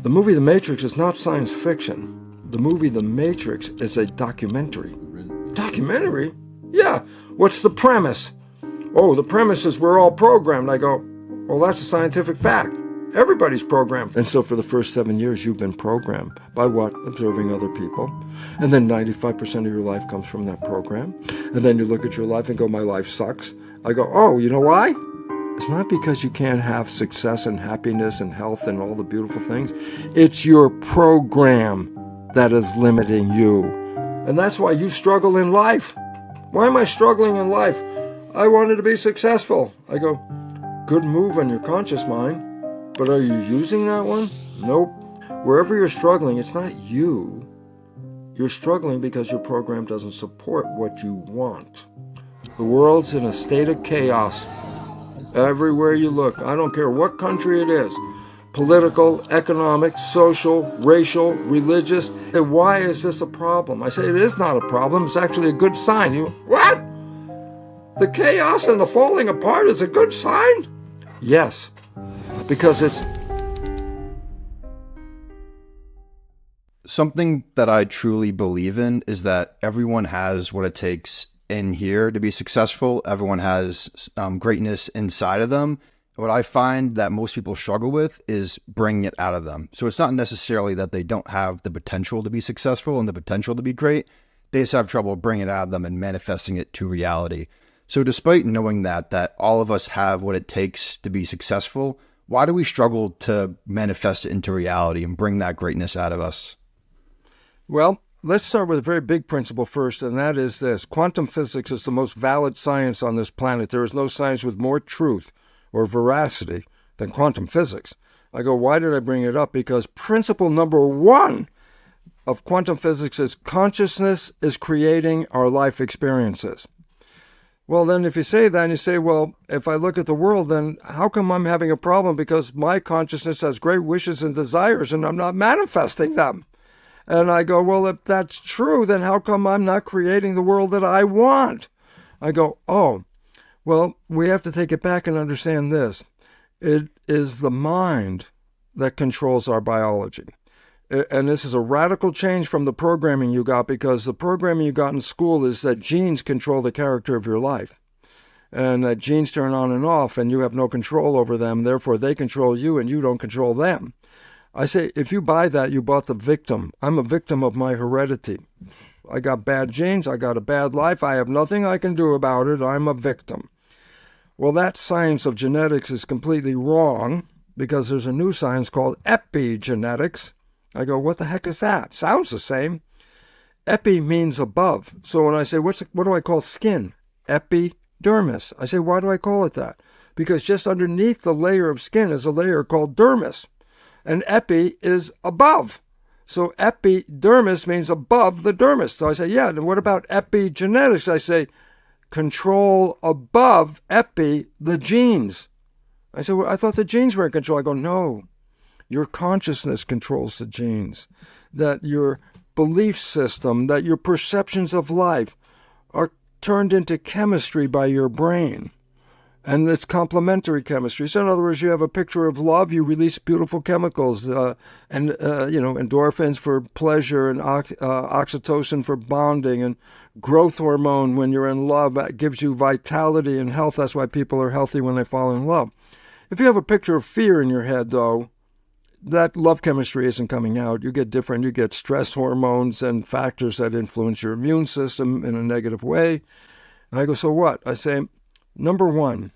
The movie The Matrix is not science fiction. The movie The Matrix is a documentary. Documentary? Yeah. What's the premise? Oh, the premise is we're all programmed. I go, well, that's a scientific fact. Everybody's programmed. And so for the first 7 years, you've been programmed. By what? Observing other people. And then 95% of your life comes from that program. And then you look at your life and go, my life sucks. I go, oh, you know why? It's not because you can't have success and happiness and health and all the beautiful things. It's your program that is limiting you. And that's why you struggle in life. Why am I struggling in life? I wanted to be successful. I go, good move on your conscious mind. But are you using that one? Nope. Wherever you're struggling, it's not you. You're struggling because your program doesn't support what you want. The world's in a state of chaos. Everywhere you look, I don't care what country it is, political, economic, social, racial, religious. And why is this a problem? I say it is not a problem. It's actually a good sign. You, what? The chaos and the falling apart is a good sign? Yes. Because it's something that I truly believe in is that everyone has what it takes in here to be successful. Everyone has greatness inside of them. What I find that most people struggle with is bringing it out of them. So it's not necessarily that they don't have the potential to be successful and the potential to be great. They just have trouble bringing it out of them and manifesting it to reality. So despite knowing that all of us have what it takes to be successful, why do we struggle to manifest it into reality and bring that greatness out of us? Well, let's start with a very big principle first, and that is this. Quantum physics is the most valid science on this planet. There is no science with more truth or veracity than quantum physics. I go, why did I bring it up? Because principle number one of quantum physics is consciousness is creating our life experiences. Well, then if you say that and you say, well, if I look at the world, then how come I'm having a problem? Because my consciousness has great wishes and desires and I'm not manifesting them. And I go, well, if that's true, then how come I'm not creating the world that I want? I go, oh, well, we have to take it back and understand this. It is the mind that controls our biology. And this is a radical change from the programming you got, because the programming you got in school is that genes control the character of your life. And that genes turn on and off and you have no control over them. Therefore, they control you and you don't control them. I say, if you buy that, you bought the victim. I'm a victim of my heredity. I got bad genes. I got a bad life. I have nothing I can do about it. I'm a victim. Well, that science of genetics is completely wrong, because there's a new science called epigenetics. I go, what the heck is that? Sounds the same. Epi means above. So when I say, what do I call skin? Epidermis. I say, why do I call it that? Because just underneath the layer of skin is a layer called dermis. And epi is above. So epidermis means above the dermis. So I say, yeah, and what about epigenetics? I say, control above epi, the genes. I said, well, I thought the genes were in control. I go, no. Your consciousness controls the genes, that your belief system, that your perceptions of life are turned into chemistry by your brain. And it's complementary chemistry. So in other words, you have a picture of love, you release beautiful chemicals, endorphins for pleasure, and oxytocin for bonding, and growth hormone when you're in love that gives you vitality and health. That's why people are healthy when they fall in love. If you have a picture of fear in your head, though, that love chemistry isn't coming out. You get stress hormones and factors that influence your immune system in a negative way. And I go, so what? I say, number one,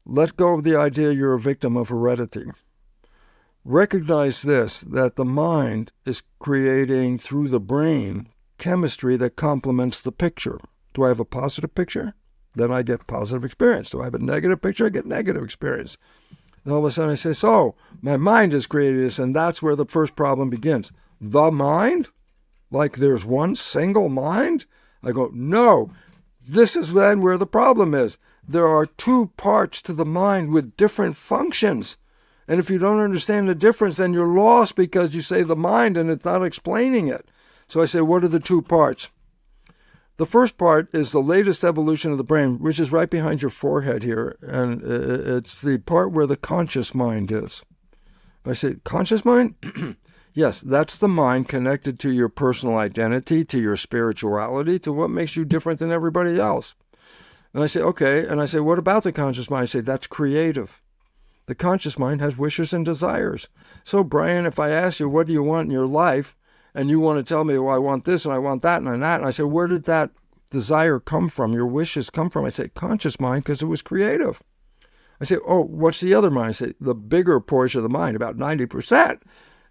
let go of the idea you're a victim of heredity. Recognize this, that the mind is creating through the brain chemistry that complements the picture. Do I have a positive picture? Then I get positive experience. Do I have a negative picture? I get negative experience. And all of a sudden I say, so my mind has created this, and that's where the first problem begins. The mind? Like there's one single mind? I go, no, this is then where the problem is. There are two parts to the mind with different functions. And if you don't understand the difference, then you're lost, because you say the mind and it's not explaining it. So I say, what are the two parts? The first part is the latest evolution of the brain, which is right behind your forehead here. And it's the part where the conscious mind is. I say, conscious mind? Yes, that's the mind connected to your personal identity, to your spirituality, to what makes you different than everybody else. And I say, okay. And I say, what about the conscious mind? I say, that's creative. The conscious mind has wishes and desires. So, Brian, if I ask you, what do you want in your life? And you want to tell me, well, I want this and I want that and that. And I say, where did that desire come from? Your wishes come from? I say, conscious mind, because it was creative. I say, oh, what's the other mind? I say, the bigger portion of the mind, about 90%,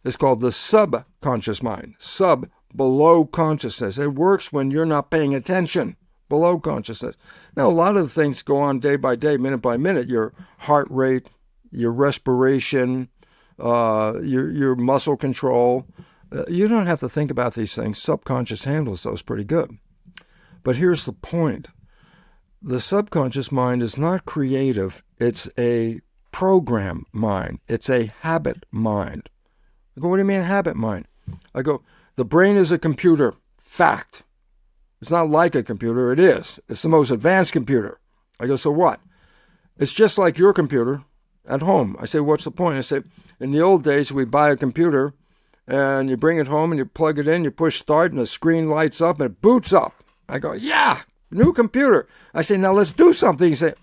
is called the subconscious mind. Sub, below consciousness. It works when you're not paying attention. Below consciousness. Now, a lot of things go on day by day, minute by minute. Your heart rate, your respiration, your muscle control. You don't have to think about these things. Subconscious handles those pretty good. But here's the point. The subconscious mind is not creative. It's a program mind. It's a habit mind. I go, what do you mean habit mind? I go, the brain is a computer. Fact. It's not like a computer. It is. It's the most advanced computer. I go, so what? It's just like your computer at home. I say, what's the point? I say, in the old days, we buy a computer and you bring it home and you plug it in, you push start and the screen lights up and it boots up. I go, yeah, new computer. I say, now let's do something. You say,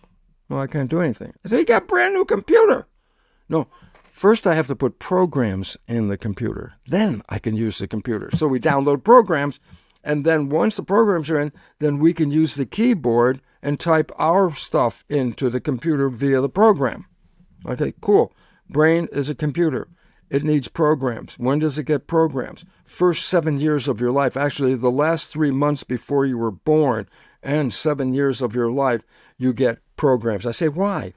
well, I can't do anything. I say, you got a brand new computer. No, first I have to put programs in the computer. Then I can use the computer. So we download programs. And then once the programs are in, then we can use the keyboard and type our stuff into the computer via the program. Okay, cool. Brain is a computer. It needs programs. When does it get programs? First 7 years of your life. Actually, the last 3 months before you were born and 7 years of your life, you get programs. I say, why?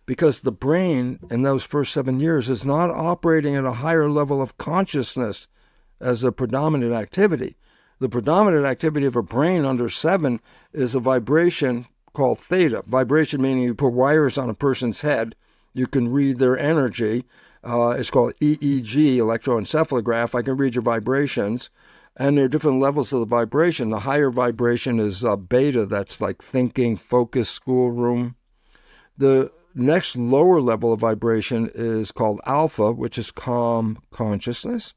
Because the brain in those first 7 years is not operating at a higher level of consciousness as a predominant activity. The predominant activity of a brain under 7 is a vibration called theta. Vibration meaning you put wires on a person's head. You can read their energy. It's called EEG, electroencephalograph. I can read your vibrations. And there are different levels of the vibration. The higher vibration is beta. That's like thinking, focus, schoolroom. The next lower level of vibration is called alpha, which is calm consciousness.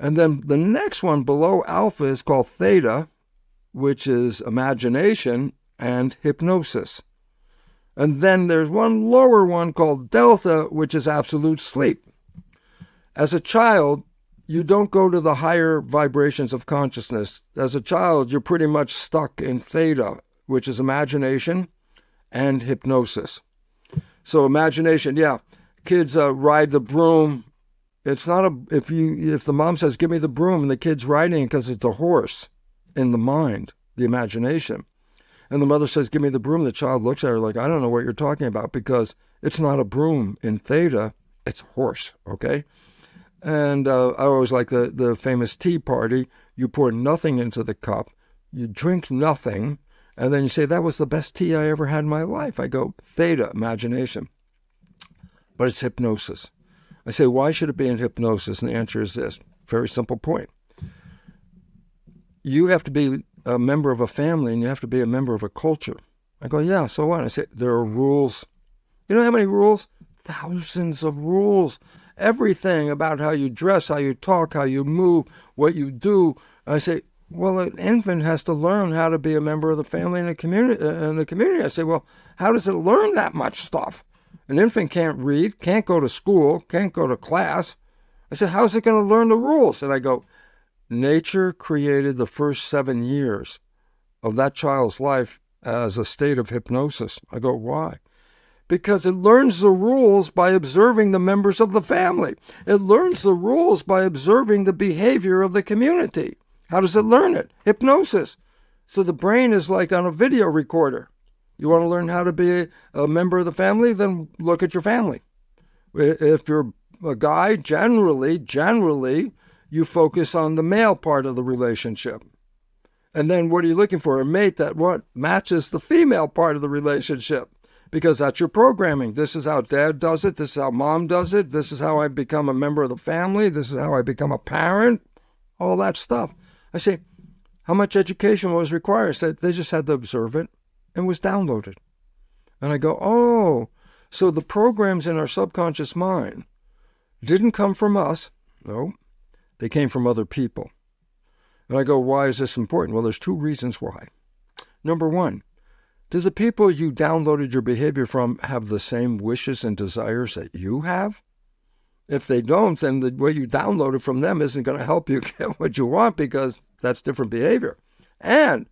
And then the next one below alpha is called theta, which is imagination and hypnosis. And then there's one lower one called delta, which is absolute sleep. As a child, you don't go to the higher vibrations of consciousness. As a child, you're pretty much stuck in theta, which is imagination and hypnosis. So imagination, yeah, kids ride the broom. It's not if the mom says, give me the broom, and the kid's riding because it's a horse in the mind, the imagination. And the mother says, give me the broom. The child looks at her like, I don't know what you're talking about because it's not a broom in theta, it's a horse, okay? And I always like the famous tea party. You pour nothing into the cup, you drink nothing, and then you say, that was the best tea I ever had in my life. I go, theta, imagination. But it's hypnosis. I say, why should it be in hypnosis? And the answer is this, very simple point. You have to be a member of a family and you have to be a member of a culture. I go, yeah, so what? I say, there are rules. You know how many rules? Thousands of rules. Everything about how you dress, how you talk, how you move, what you do. I say, well, an infant has to learn how to be a member of the family and the community. I say, well, how does it learn that much stuff? An infant can't read, can't go to school, can't go to class. I said, how's it going to learn the rules? And I go, nature created the first 7 years of that child's life as a state of hypnosis. I go, why? Because it learns the rules by observing the members of the family. It learns the rules by observing the behavior of the community. How does it learn it? Hypnosis. So the brain is like on a video recorder. You want to learn how to be a member of the family? Then look at your family. If you're a guy, generally, you focus on the male part of the relationship. And then what are you looking for? A mate that what matches the female part of the relationship. Because that's your programming. This is how dad does it. This is how mom does it. This is how I become a member of the family. This is how I become a parent. All that stuff. I say, how much education was required? I said, they just had to observe it. And was downloaded. And I go, oh, so the programs in our subconscious mind didn't come from us. No, they came from other people. And I go, why is this important? Well, there's two reasons why. Number one, do the people you downloaded your behavior from have the same wishes and desires that you have? If they don't, then the way you downloaded from them isn't going to help you get what you want, because that's different behavior. And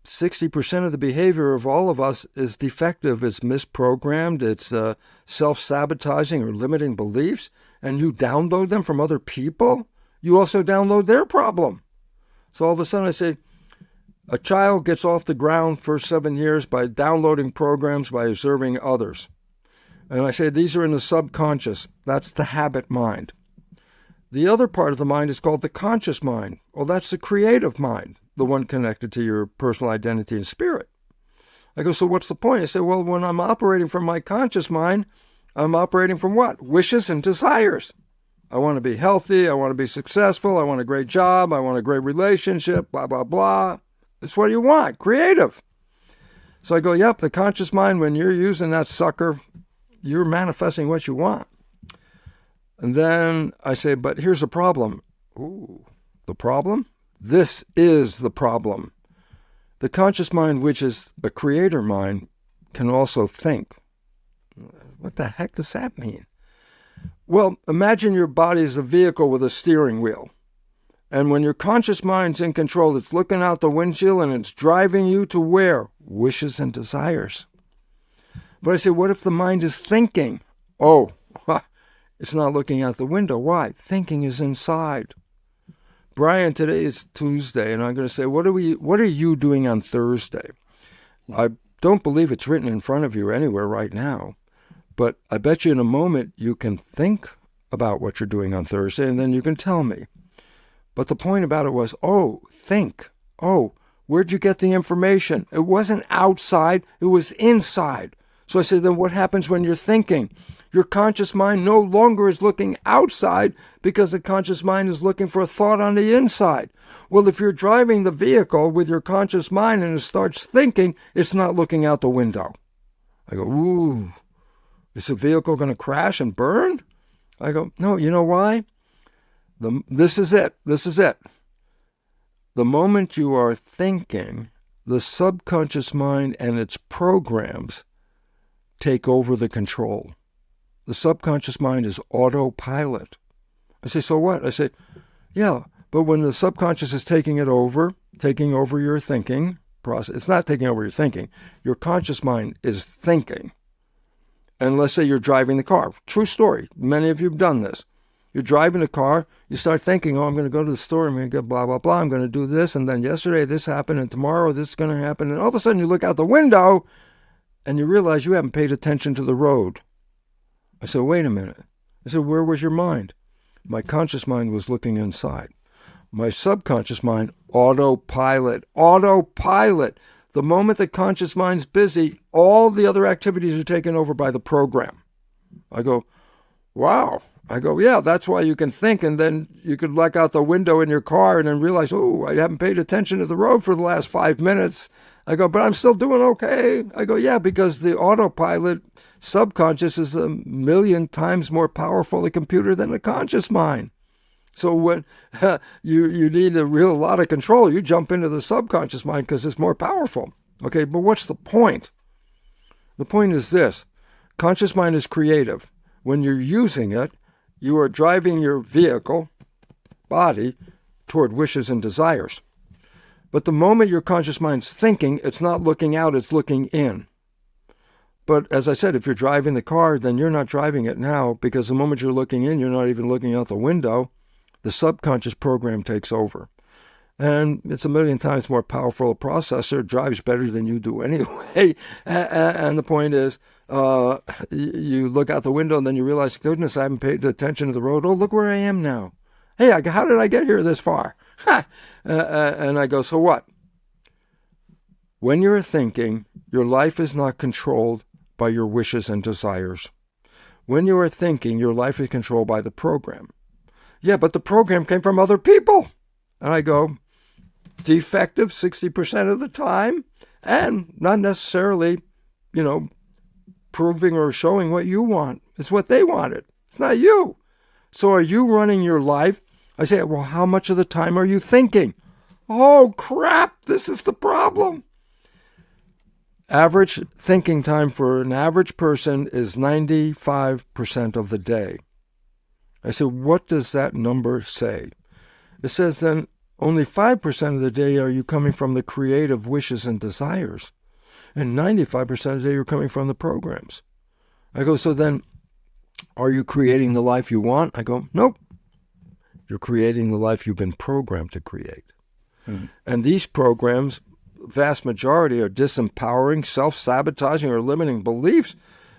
60% of the behavior of all of us is defective. It's misprogrammed. It's self-sabotaging or limiting beliefs. And you download them from other people, you also download their problem. So all of a sudden I say, a child gets off the ground first 7 years by downloading programs, by observing others. And I say these are in the subconscious. That's the habit mind. The other part of the mind is called the conscious mind. Well, that's the creative mind, the one connected to your personal identity and spirit. I go, so what's the point? I say, well, when I'm operating from my conscious mind, I'm operating from what? Wishes and desires. I want to be healthy. I want to be successful. I want a great job. I want a great relationship, blah, blah, blah. It's what you want, creative. So I go, yep, the conscious mind, when you're using that sucker, you're manifesting what you want. And then I say, but here's the problem. Ooh, the problem? This is the problem. The conscious mind, which is a creator mind, can also think. What the heck does that mean? Well, imagine your body is a vehicle with a steering wheel. And when your conscious mind's in control, it's looking out the windshield and it's driving you to where? Wishes and desires. But I say, what if the mind is thinking? Oh, it's not looking out the window. Why? Thinking is inside. Brian, today is Tuesday, and I'm going to say, what are you doing on Thursday? I don't believe it's written in front of you anywhere right now, but I bet you in a moment you can think about what you're doing on Thursday, and then you can tell me. But the point about it was, think. Where'd you get the information? It wasn't outside, it was inside. So I said, then what happens when you're thinking? Your conscious mind no longer is looking outside, because the conscious mind is looking for a thought on the inside. Well, if you're driving the vehicle with your conscious mind and it starts thinking, it's not looking out the window. I go, ooh, is the vehicle going to crash and burn? I go, no, you know why? This is it. The moment you are thinking, the subconscious mind and its programs take over the control. The subconscious mind is autopilot. I say, so what? I say, yeah, but when the subconscious is taking over your thinking process, it's not taking over your thinking. Your conscious mind is thinking. And let's say you're driving the car. True story. Many of you have done this. You're driving a car, you start thinking, I'm going to go to the store, I'm going to get blah, blah, blah, I'm going to do this, and then yesterday this happened, and tomorrow this is going to happen, and all of a sudden you look out the window, and you realize you haven't paid attention to the road. I said, wait a minute. I said, where was your mind? My conscious mind was looking inside. My subconscious mind, autopilot. The moment the conscious mind's busy, all the other activities are taken over by the program. I go, wow. I go, yeah, that's why you can think, and then you could look out the window in your car and then realize, I haven't paid attention to the road for the last 5 minutes. I go, but I'm still doing okay. I go, yeah, because the autopilot subconscious is 1,000,000 times more powerful a computer than the conscious mind. So when you need a lot of control, you jump into the subconscious mind because it's more powerful. Okay, but what's the point? The point is this. Conscious mind is creative. When you're using it, you are driving your vehicle, body, toward wishes and desires. But the moment your conscious mind's thinking, it's not looking out, it's looking in. But as I said, if you're driving the car, then you're not driving it now, because the moment you're looking in, you're not even looking out the window. The subconscious program takes over. And it's 1,000,000 times more powerful a processor. It drives better than you do anyway. And the point is, you look out the window and then you realize, goodness, I haven't paid attention to the road. Oh, look where I am now. Hey, how did I get here this far? And I go, so what? When you're thinking, your life is not controlled by your wishes and desires. When you are thinking, your life is controlled by the program. Yeah, but the program came from other people. And I go, defective 60% of the time, and not necessarily, proving or showing what you want. It's what they wanted. It's not you. So are you running your life? I say, well, how much of the time are you thinking? Oh, crap, this is the problem. Average thinking time for an average person is 95% of the day. I said, what does that number say? It says then only 5% of the day are you coming from the creative wishes and desires, and 95% of the day you're coming from the programs. I go, so then are you creating the life you want? I go, nope. You're creating the life you've been programmed to create. And these programs, vast majority, are disempowering, self-sabotaging, or limiting beliefs.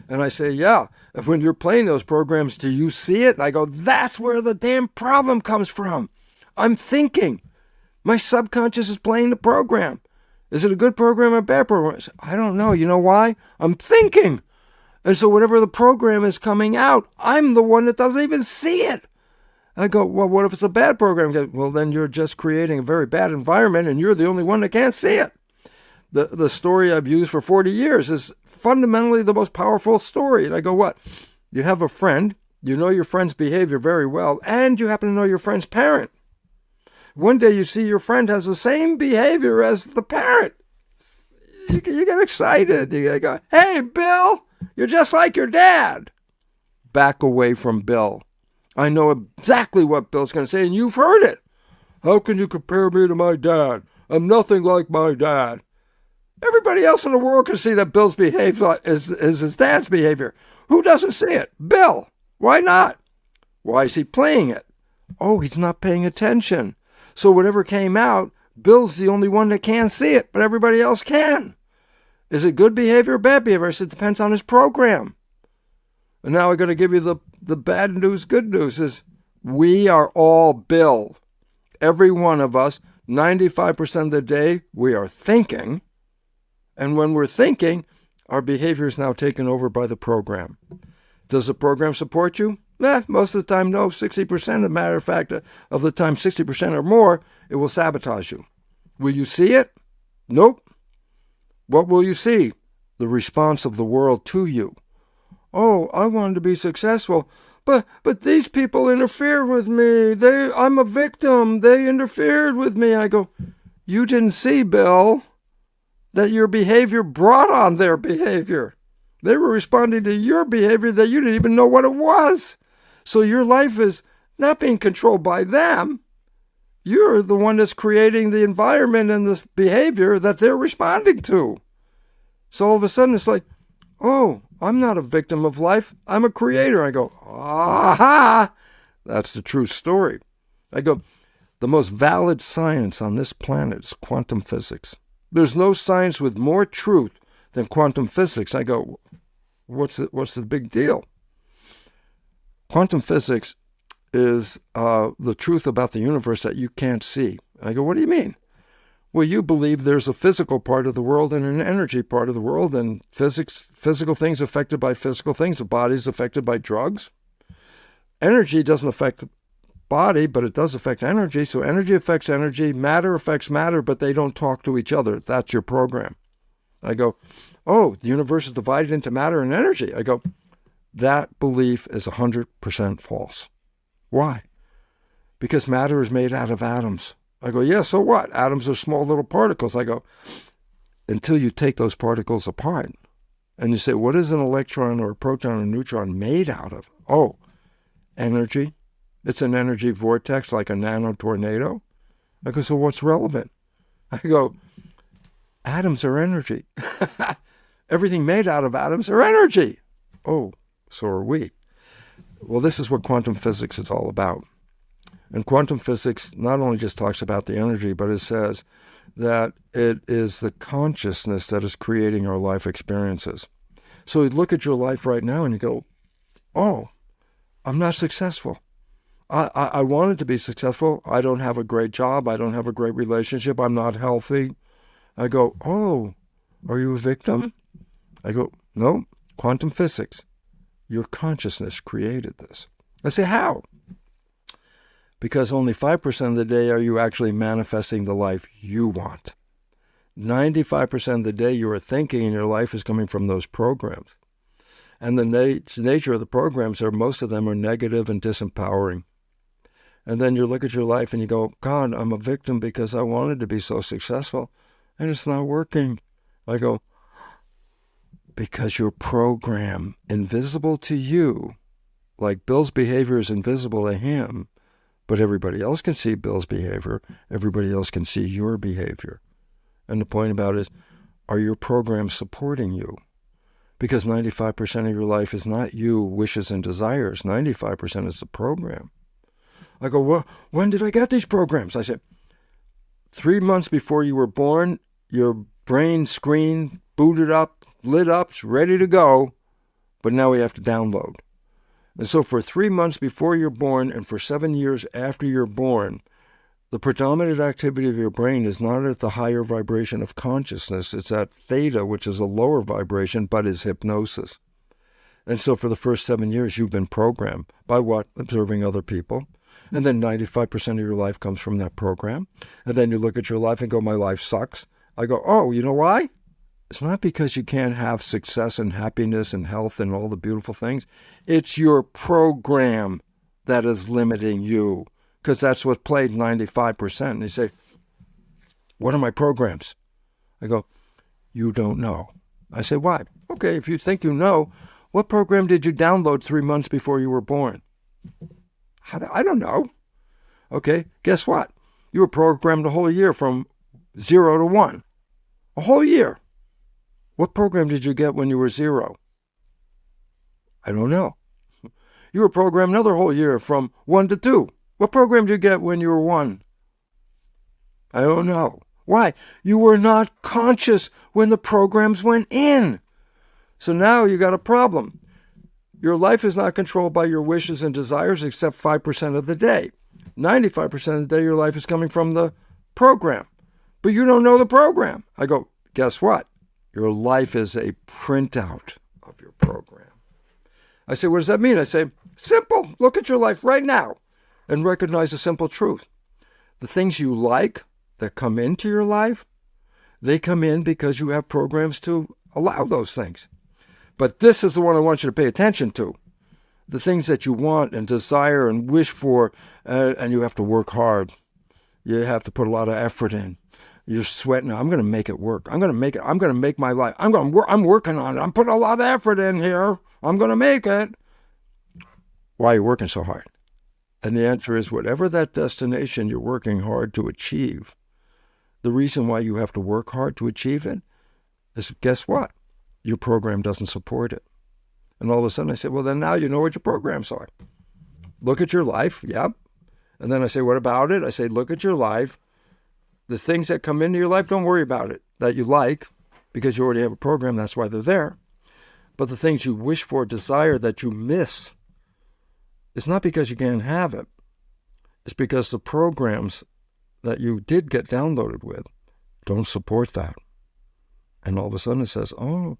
And I say, yeah, when you're playing those programs, do you see it? And I go, that's where the damn problem comes from. I'm thinking. My subconscious is playing the program. Is it a good program or a bad program? I don't know. You know why? I'm thinking. And so whatever the program is coming out, I'm the one that doesn't even see it. I go, well, what if it's a bad program? Go, well, then you're just creating a very bad environment, and you're the only one that can't see it. The story I've used for 40 years is fundamentally the most powerful story. And I go, what? You have a friend, you know your friend's behavior very well, and you happen to know your friend's parent. One day you see your friend has the same behavior as the parent. You get excited. You go, hey, Bill, you're just like your dad. Back away from Bill. I know exactly what Bill's going to say, and you've heard it. How can you compare me to my dad? I'm nothing like my dad. Everybody else in the world can see that Bill's behavior is his dad's behavior. Who doesn't see it? Bill. Why not? Why is he playing it? Oh, he's not paying attention. So whatever came out, Bill's the only one that can't see it, but everybody else can. Is it good behavior or bad behavior? I said, it depends on his program. And now I'm going to give you the bad news, good news is we are all Bill. Every one of us, 95% of the day, we are thinking. And when we're thinking, our behavior is now taken over by the program. Does the program support you? Most of the time, no. 60%, as a matter of fact, of the time, 60% or more, it will sabotage you. Will you see it? Nope. What will you see? The response of the world to you. Oh, I wanted to be successful, but these people interfered with me. I'm a victim. They interfered with me. I go, you didn't see, Bill, that your behavior brought on their behavior. They were responding to your behavior that you didn't even know what it was. So your life is not being controlled by them. You're the one that's creating the environment and this behavior that they're responding to. So all of a sudden it's like, oh, I'm not a victim of life. I'm a creator. I go, aha! That's the true story. I go, the most valid science on this planet is quantum physics. There's no science with more truth than quantum physics. I go, what's the big deal? Quantum physics is the truth about the universe that you can't see. And I go, what do you mean? Well, you believe there's a physical part of the world and an energy part of the world, and physical things affected by physical things. The body is affected by drugs. Energy doesn't affect the body, but it does affect energy. So energy affects energy, matter affects matter, but they don't talk to each other. That's your program. I go, oh, the universe is divided into matter and energy. I go, that belief is 100% false. Why? Because matter is made out of atoms. I go, yeah, so what? Atoms are small little particles. I go, until you take those particles apart and you say, what is an electron or a proton or a neutron made out of? Oh, energy. It's an energy vortex like a nano tornado. I go, so what's relevant? I go, atoms are energy. Everything made out of atoms are energy. Oh, so are we. Well, this is what quantum physics is all about. And quantum physics not only just talks about the energy, but it says that it is the consciousness that is creating our life experiences. So you look at your life right now and you go, oh, I'm not successful. I wanted to be successful. I don't have a great job. I don't have a great relationship. I'm not healthy. I go, oh, are you a victim? I go, no, quantum physics. Your consciousness created this. I say, how? Because only 5% of the day are you actually manifesting the life you want. 95% of the day you are thinking and your life is coming from those programs. And the nature of the programs are, most of them are negative and disempowering. And then you look at your life and you go, God, I'm a victim because I wanted to be so successful and it's not working. I go, because your program, invisible to you, like Bill's behavior is invisible to him, but everybody else can see Bill's behavior. Everybody else can see your behavior. And the point about it is, are your programs supporting you? Because 95% of your life is not you, wishes and desires. 95% is the program. I go, well, when did I get these programs? I said, 3 months before you were born, your brain screen booted up, lit up, it's ready to go, but now we have to download. And so for 3 months before you're born and for 7 years after you're born, the predominant activity of your brain is not at the higher vibration of consciousness. It's at theta, which is a lower vibration, but is hypnosis. And so for the first 7 years, you've been programmed by what? Observing other people. And then 95% of your life comes from that program. And then you look at your life and go, my life sucks. I go, oh, you know why? It's not because you can't have success and happiness and health and all the beautiful things. It's your program that is limiting you, because that's what played 95%. And they say, what are my programs? I go, you don't know. I say, why? Okay, if you think you know, what program did you download 3 months before you were born? I don't know. Okay, guess what? You were programmed a whole year from 0 to 1. A whole year. What program did you get when you were 0? I don't know. You were programmed another whole year from 1 to 2. What program did you get when you were 1? I don't know. Why? You were not conscious when the programs went in. So now you got a problem. Your life is not controlled by your wishes and desires except 5% of the day. 95% of the day, your life is coming from the program. But you don't know the program. I go, guess what? Your life is a printout of your program. I say, what does that mean? I say, simple. Look at your life right now and recognize a simple truth. The things you like that come into your life, they come in because you have programs to allow those things. But this is the one I want you to pay attention to. The things that you want and desire and wish for, and you have to work hard. You have to put a lot of effort in. You're sweating. I'm going to make it work. I'm going to make it. I'm going to make my life. I'm working on it. I'm putting a lot of effort in here. I'm going to make it. Why are you working so hard? And the answer is, whatever that destination you're working hard to achieve, the reason why you have to work hard to achieve it is, guess what? Your program doesn't support it. And all of a sudden I say, well, then now you know what your programs are. Look at your life. Yep. And then I say, what about it? I say, look at your life. The things that come into your life, don't worry about it, that you like, because you already have a program. That's why they're there. But the things you wish for, desire, that you miss, it's not because you can't have it. It's because the programs that you did get downloaded with don't support that. And all of a sudden it says, oh,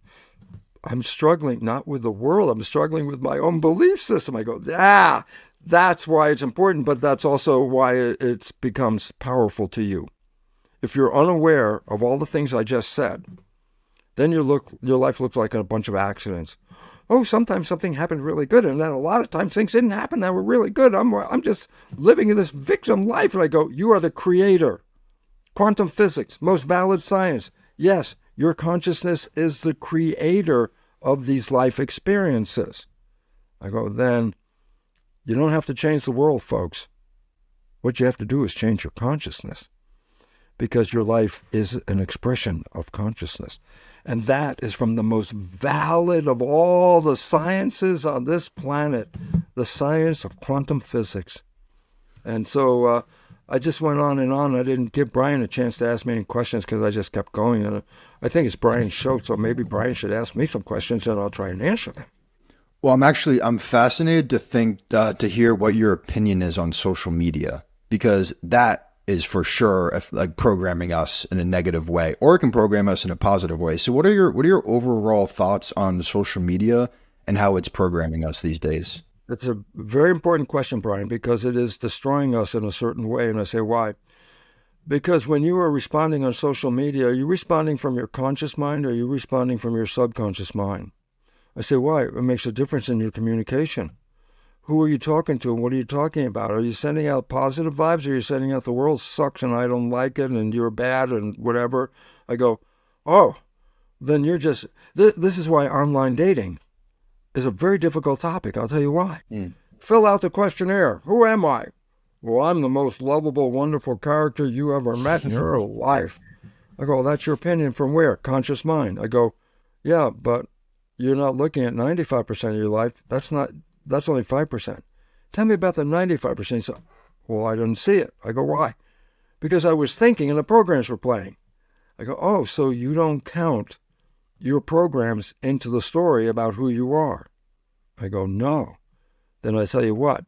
I'm struggling not with the world. I'm struggling with my own belief system. I go, that's why it's important, but that's also why it becomes powerful to you. If you're unaware of all the things I just said, then your life looks like a bunch of accidents. Oh, sometimes something happened really good, and then a lot of times things didn't happen that were really good. I'm just living in this victim life. And I go, you are the creator. Quantum physics, most valid science. Yes, your consciousness is the creator of these life experiences. I go, then you don't have to change the world, folks. What you have to do is change your consciousness, because your life is an expression of consciousness. And that is from the most valid of all the sciences on this planet, the science of quantum physics. And so I just went on and on. I didn't give Brian a chance to ask me any questions because I just kept going. And I think it's Brian's show, so maybe Brian should ask me some questions and I'll try and answer them. Well, I'm fascinated to hear what your opinion is on social media, because that is for sure like programming us in a negative way, or it can program us in a positive way. So what are your overall thoughts on social media and how it's programming us these days? It's a very important question, Brian, because it is destroying us in a certain way. And I say, why? Because when you are responding on social media, are you responding from your conscious mind or are you responding from your subconscious mind? I say, why? It makes a difference in your communication. Who are you talking to and what are you talking about? Are you sending out positive vibes or are you sending out the world sucks and I don't like it and you're bad and whatever? I go, oh, then you're just, this is why online dating is a very difficult topic. I'll tell you why. Fill out the questionnaire. Who am I? Well, I'm the most lovable, wonderful character you ever met in your life. I go, well, that's your opinion from where? Conscious mind. I go, yeah, but you're not looking at 95% of your life. That's only 5%. Tell me about the 95%. He said, well, I didn't see it. I go, why? Because I was thinking and the programs were playing. I go, oh, so you don't count your programs into the story about who you are? I go, no. Then I tell you what,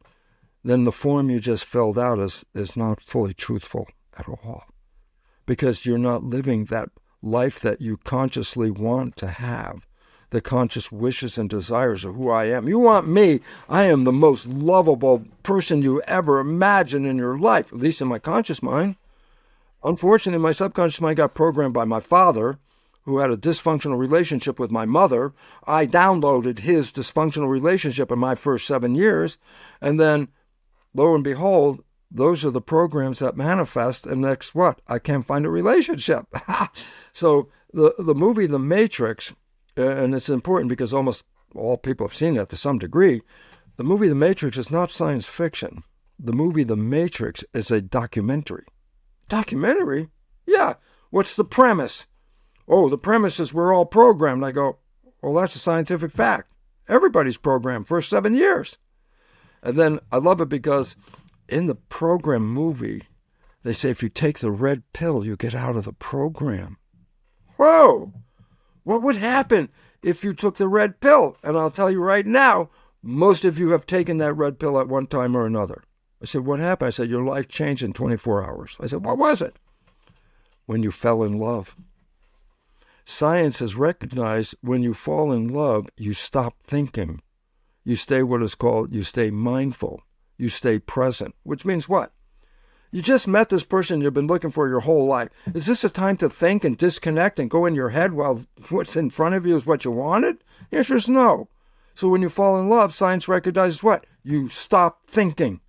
then the form you just filled out is not fully truthful at all. Because you're not living that life that you consciously want to have. The conscious wishes and desires of who I am. You want me, I am the most lovable person you ever imagined in your life, at least in my conscious mind. Unfortunately, my subconscious mind got programmed by my father, who had a dysfunctional relationship with my mother. I downloaded his dysfunctional relationship in my first 7 years, and then, lo and behold, those are the programs that manifest, and next what? I can't find a relationship. So the movie The Matrix, and it's important because almost all people have seen it to some degree, the movie The Matrix is not science fiction. The movie The Matrix is a documentary. Documentary? Yeah. What's the premise? Oh, the premise is we're all programmed. I go, well, that's a scientific fact. Everybody's programmed for 7 years. And then I love it because in the program movie, they say if you take the red pill, you get out of the program. Whoa! What would happen if you took the red pill? And I'll tell you right now, most of you have taken that red pill at one time or another. I said, what happened? I said, your life changed in 24 hours. I said, what was it? When you fell in love. Science has recognized when you fall in love, you stop thinking. You stay what is called, you stay mindful. You stay present, which means what? You just met this person you've been looking for your whole life. Is this a time to think and disconnect and go in your head while what's in front of you is what you wanted? The answer is no. So when you fall in love, science recognizes what? You stop thinking.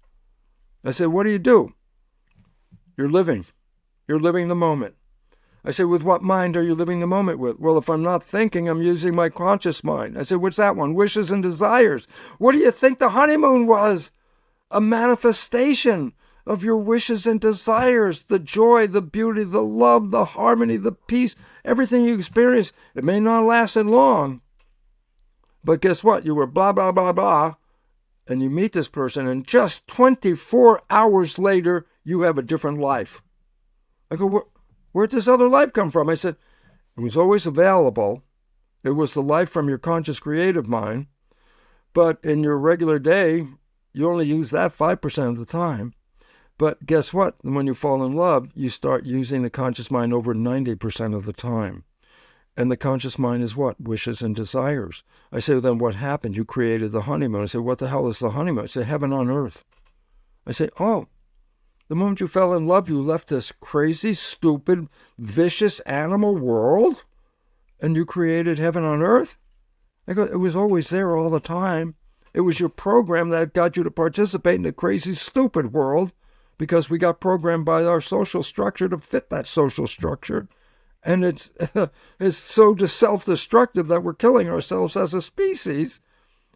I said, what do? You're living. You're living the moment. I said, with what mind are you living the moment with? Well, if I'm not thinking, I'm using my conscious mind. I said, what's that one? Wishes and desires. What do you think the honeymoon was? A manifestation of your wishes and desires, the joy, the beauty, the love, the harmony, the peace, everything you experience. It may not last long, but guess what? You were blah, blah, blah, blah, and you meet this person, and just 24 hours later, you have a different life. I go, where'd this other life come from? I said, it was always available. It was the life from your conscious creative mind, but in your regular day, you only use that 5% of the time. But guess what? When you fall in love, you start using the conscious mind over 90% of the time. And the conscious mind is what? Wishes and desires. I say, well, then what happened? You created the honeymoon. I say, what the hell is the honeymoon? I say, heaven on earth. I say, oh, the moment you fell in love, you left this crazy, stupid, vicious animal world, and you created heaven on earth? I go, it was always there all the time. It was your program that got you to participate in the crazy, stupid world, because we got programmed by our social structure to fit that social structure. And it's so self-destructive that we're killing ourselves as a species.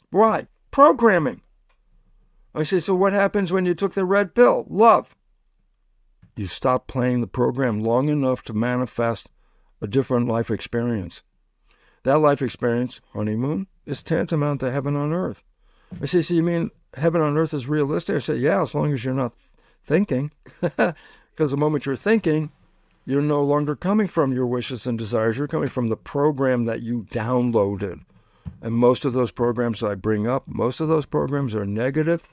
Why? Programming. I say, so what happens when you took the red pill? Love. You stop playing the program long enough to manifest a different life experience. That life experience, honeymoon, is tantamount to heaven on earth. I say, so you mean heaven on earth is realistic? I say, yeah, as long as you're not thinking. Because the moment you're thinking, you're no longer coming from your wishes and desires. You're coming from the program that you downloaded. And most of those programs I bring up, most of those programs are negative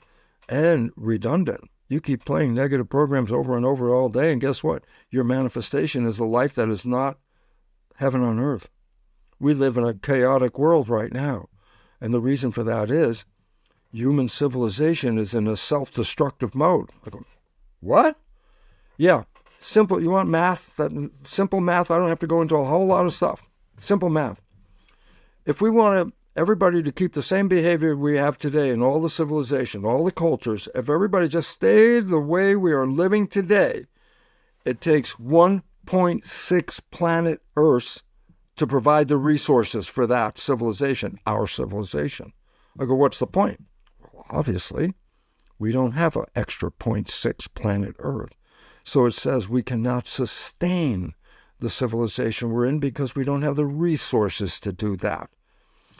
and redundant. You keep playing negative programs over and over all day, and guess what? Your manifestation is a life that is not heaven on earth. We live in a chaotic world right now. And the reason for that is human civilization is in a self-destructive mode. I go, what? Yeah, simple. You want math? Simple math. I don't have to go into a whole lot of stuff. Simple math. If we want to everybody to keep the same behavior we have today in all the civilization, all the cultures, if everybody just stayed the way we are living today, it takes 1.6 planet Earths to provide the resources for that civilization, our civilization. I go, what's the point? Well, obviously, we don't have an extra 0.6 planet Earth. So it says we cannot sustain the civilization we're in because we don't have the resources to do that.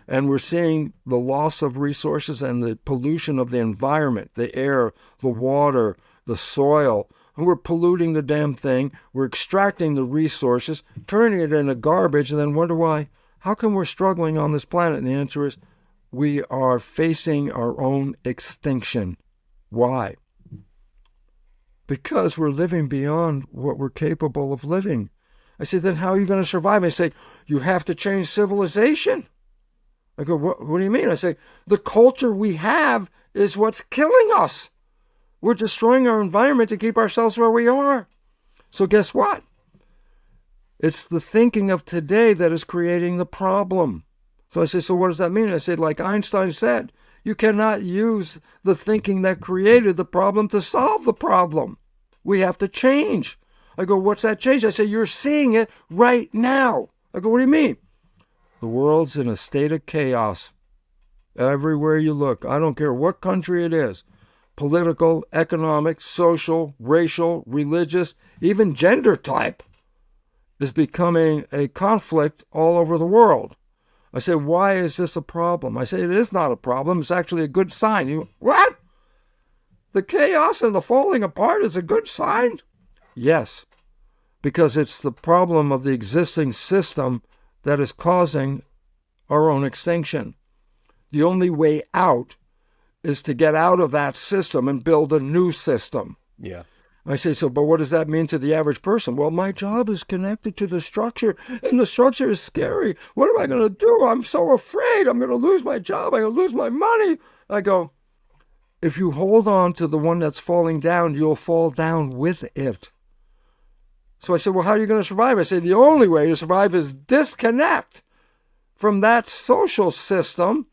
And we're seeing the loss of resources and the pollution of the environment, the air, the water, the soil. And we're polluting the damn thing. We're extracting the resources, turning it into garbage, and then wonder why. How come we're struggling on this planet? And the answer is we are facing our own extinction. Why? Because we're living beyond what we're capable of living. I say, then how are you going to survive? I say, you have to change civilization. I go, what do you mean? I say, the culture we have is what's killing us. We're destroying our environment to keep ourselves where we are. So guess what? It's the thinking of today that is creating the problem. So I say, so what does that mean? I say, like Einstein said, you cannot use the thinking that created the problem to solve the problem. We have to change. I go, what's that change? I say, you're seeing it right now. I go, what do you mean? The world's in a state of chaos. Everywhere you look, I don't care what country it is, political, economic, social, racial, religious, even gender type, is becoming a conflict all over the world. I say, why is this a problem? I say, it is not a problem. It's actually a good sign. You, what? The chaos and the falling apart is a good sign? Yes, because it's the problem of the existing system that is causing our own extinction. The only way out is to get out of that system and build a new system. Yeah. I say, so, but what does that mean to the average person? Well, my job is connected to the structure, and the structure is scary. What am I going to do? I'm so afraid. I'm going to lose my job. I'm going to lose my money. I go, if you hold on to the one that's falling down, you'll fall down with it. So I said, well, how are you going to survive? I said, the only way to survive is disconnect from that social system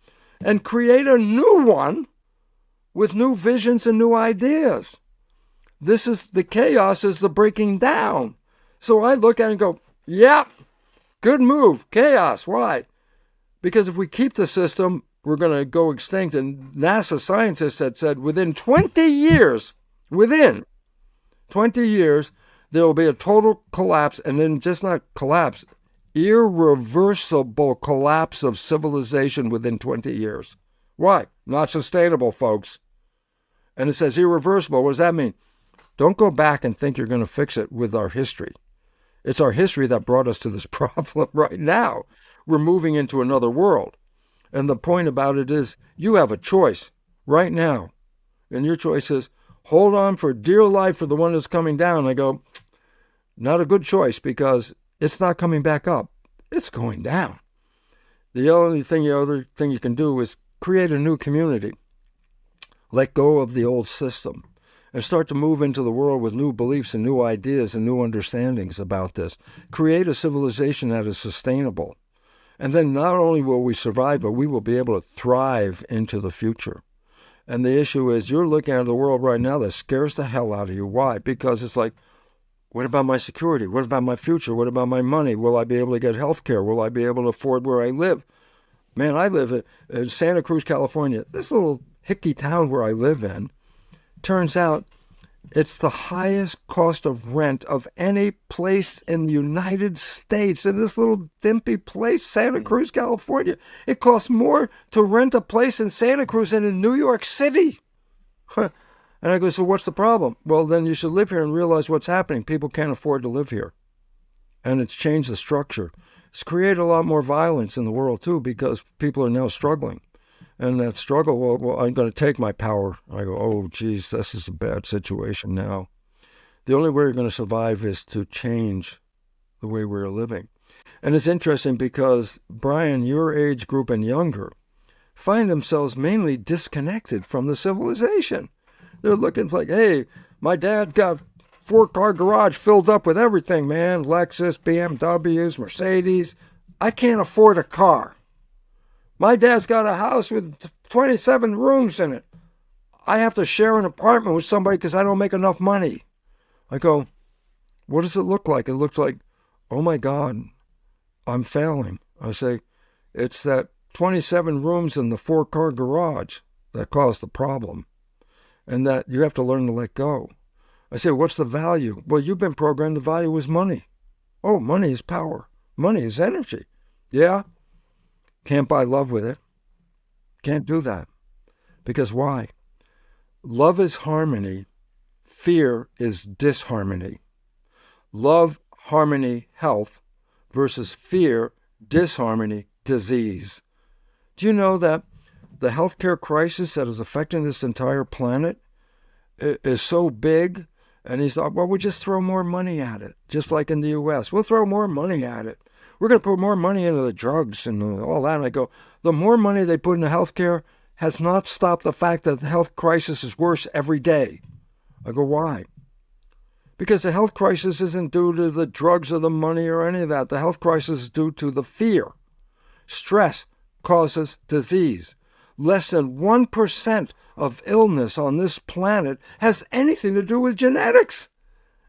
and create a new one with new visions and new ideas. This is the chaos, is the breaking down. So I look at it and go, yep, good move, chaos. Why? Because if we keep the system, we're going to go extinct. And NASA scientists had said within 20 years, there will be a total collapse, and then just not collapse, irreversible collapse of civilization within 20 years. Why? Not sustainable, folks. And it says irreversible. What does that mean? Don't go back and think you're going to fix it with our history. It's our history that brought us to this problem right now. We're moving into another world. And the point about it is you have a choice right now. And your choice is hold on for dear life for the one that's coming down. I go, not a good choice because it's not coming back up. It's going down. The other thing you can do is create a new community. Let go of the old system and start to move into the world with new beliefs and new ideas and new understandings about this. Create a civilization that is sustainable. And then not only will we survive, but we will be able to thrive into the future. And the issue is you're looking at the world right now that scares the hell out of you. Why? Because it's like, what about my security? What about my future? What about my money? Will I be able to get health care? Will I be able to afford where I live? Man, I live in Santa Cruz, California. This little hicky town where I live in, turns out it's the highest cost of rent of any place in the United States. In this little dimpy place, Santa Cruz, California, it costs more to rent a place in Santa Cruz than in New York City. And I go, so what's the problem? Well, then you should live here and realize what's happening. People can't afford to live here. And it's changed the structure. It's created a lot more violence in the world, too, because people are now struggling. And that struggle, well, I'm going to take my power. I go, oh, geez, this is a bad situation now. The only way you're going to survive is to change the way we're living. And it's interesting because, Brian, your age group and younger find themselves mainly disconnected from the civilization. They're looking like, hey, my dad got 4-car garage filled up with everything, man. Lexus, BMWs, Mercedes. I can't afford a car. My dad's got a house with 27 rooms in it. I have to share an apartment with somebody because I don't make enough money. I go, what does it look like? It looks like, oh my God, I'm failing. I say, it's that 27 rooms in the 4-car garage that caused the problem, and that you have to learn to let go. I say, what's the value? Well, you've been programmed the value is money. Oh, money is power. Money is energy. Yeah, can't buy love with it. Can't do that. Because why? Love is harmony. Fear is disharmony. Love, harmony, health versus fear, disharmony, disease. Do you know that the healthcare crisis that is affecting this entire planet is so big? And he's like, well, we'll just throw more money at it, just like in the U.S. We'll throw more money at it. We're going to put more money into the drugs and all that. And I go, the more money they put into healthcare has not stopped the fact that the health crisis is worse every day. I go, why? Because the health crisis isn't due to the drugs or the money or any of that. The health crisis is due to the fear. Stress causes disease. Less than 1% of illness on this planet has anything to do with genetics.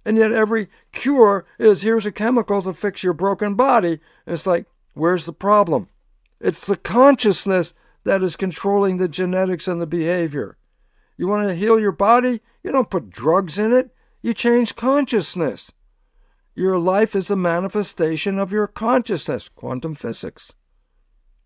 And yet every cure is, here's a chemical to fix your broken body. And it's like, where's the problem? It's the consciousness that is controlling the genetics and the behavior. You want to heal your body? You don't put drugs in it. You change consciousness. Your life is a manifestation of your consciousness, quantum physics.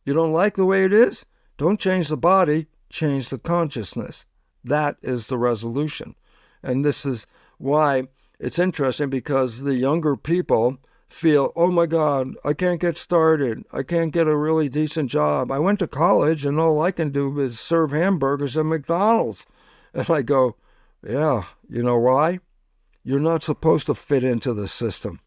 You don't like the way it is? Don't change the body, change the consciousness. That is the resolution. And this is why it's interesting, because the younger people feel, oh my God, I can't get started. I can't get a really decent job. I went to college and all I can do is serve hamburgers at McDonald's. And I go, yeah, you know why? You're not supposed to fit into the system.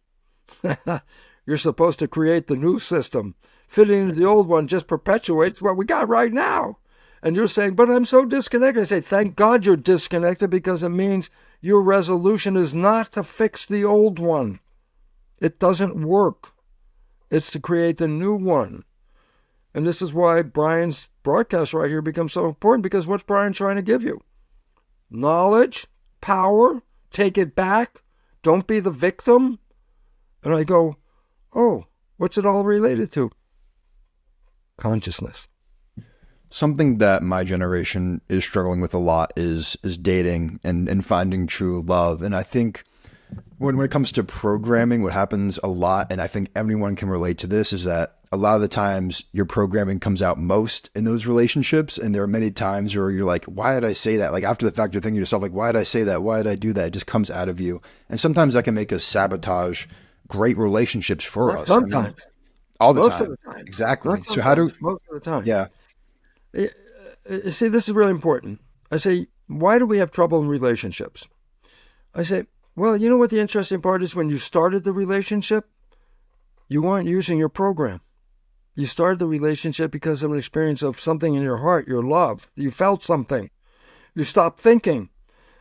You're supposed to create the new system. Fitting into the old one just perpetuates what we got right now. And you're saying, but I'm so disconnected. I say, thank God you're disconnected, because it means your resolution is not to fix the old one. It doesn't work. It's to create the new one. And this is why Brian's broadcast right here becomes so important, because what's Brian trying to give you? Knowledge, power, take it back, don't be the victim. And I go, oh, what's it all related to? Consciousness. Something that my generation is struggling with a lot is dating and finding true love. And I think when it comes to programming, what happens a lot, and I think everyone can relate to this, is that a lot of the times your programming comes out most in those relationships. And there are many times where you're like, why did I say that? Like after the fact, you're thinking to yourself, like, why did I say that? Why did I do that? It just comes out of you. And sometimes that can make us sabotage great relationships for us. Sometimes. I mean, all the Most time. of the time. Exactly. Not So how do, most of the time. yeah. You see, this is really important. I say, why do we have trouble in relationships? I say, well, you know what the interesting part is? When you started the relationship, you weren't using your program. You started the relationship because of an experience of something in your heart, your love. You felt something. You stopped thinking.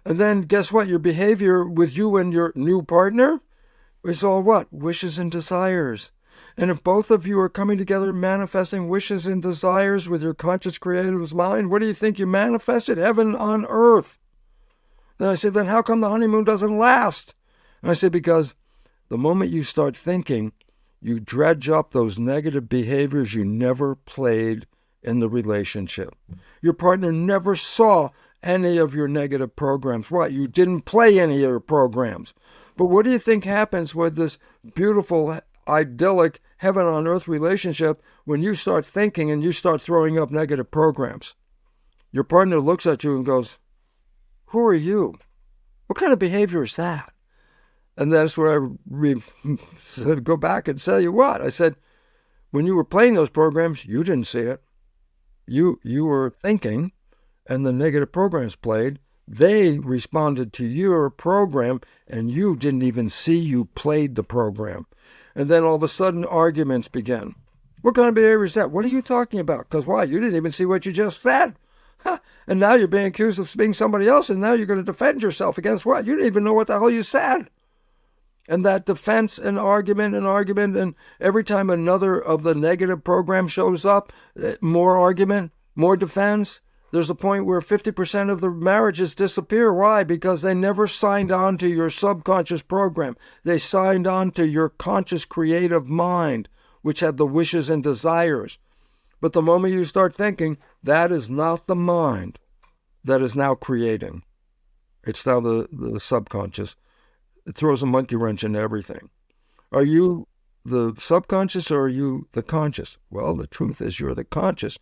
And then guess what? Your behavior with you and your new partner is all what? Wishes and desires. And if both of you are coming together manifesting wishes and desires with your conscious creative mind, what do you think you manifested? Heaven on earth. Then I say, then how come the honeymoon doesn't last? And I say, because the moment you start thinking, you dredge up those negative behaviors you never played in the relationship. Your partner never saw any of your negative programs. What? You didn't play any of your programs. But what do you think happens with this beautiful, idyllic, heaven on earth relationship when you start thinking and you start throwing up negative programs? Your partner looks at you and goes, who are you? What kind of behavior is that? And that's where I go back and tell you what. I said, when you were playing those programs, you didn't see it. You were thinking, and the negative programs played. They responded to your program, and you didn't even see you played the program. And then all of a sudden, arguments began. What kind of behavior is that? What are you talking about? Because why? You didn't even see what you just said. Huh. And now you're being accused of being somebody else, and now you're going to defend yourself against what? You didn't even know what the hell you said. And that defense and argument, and every time another of the negative programs shows up, more argument, more defense. There's a point where 50% of the marriages disappear. Why? Because they never signed on to your subconscious program. They signed on to your conscious creative mind, which had the wishes and desires. But the moment you start thinking, that is not the mind that is now creating. It's now the subconscious. It throws a monkey wrench into everything. Are you the subconscious or are you the conscious? Well, the truth is you're the conscious.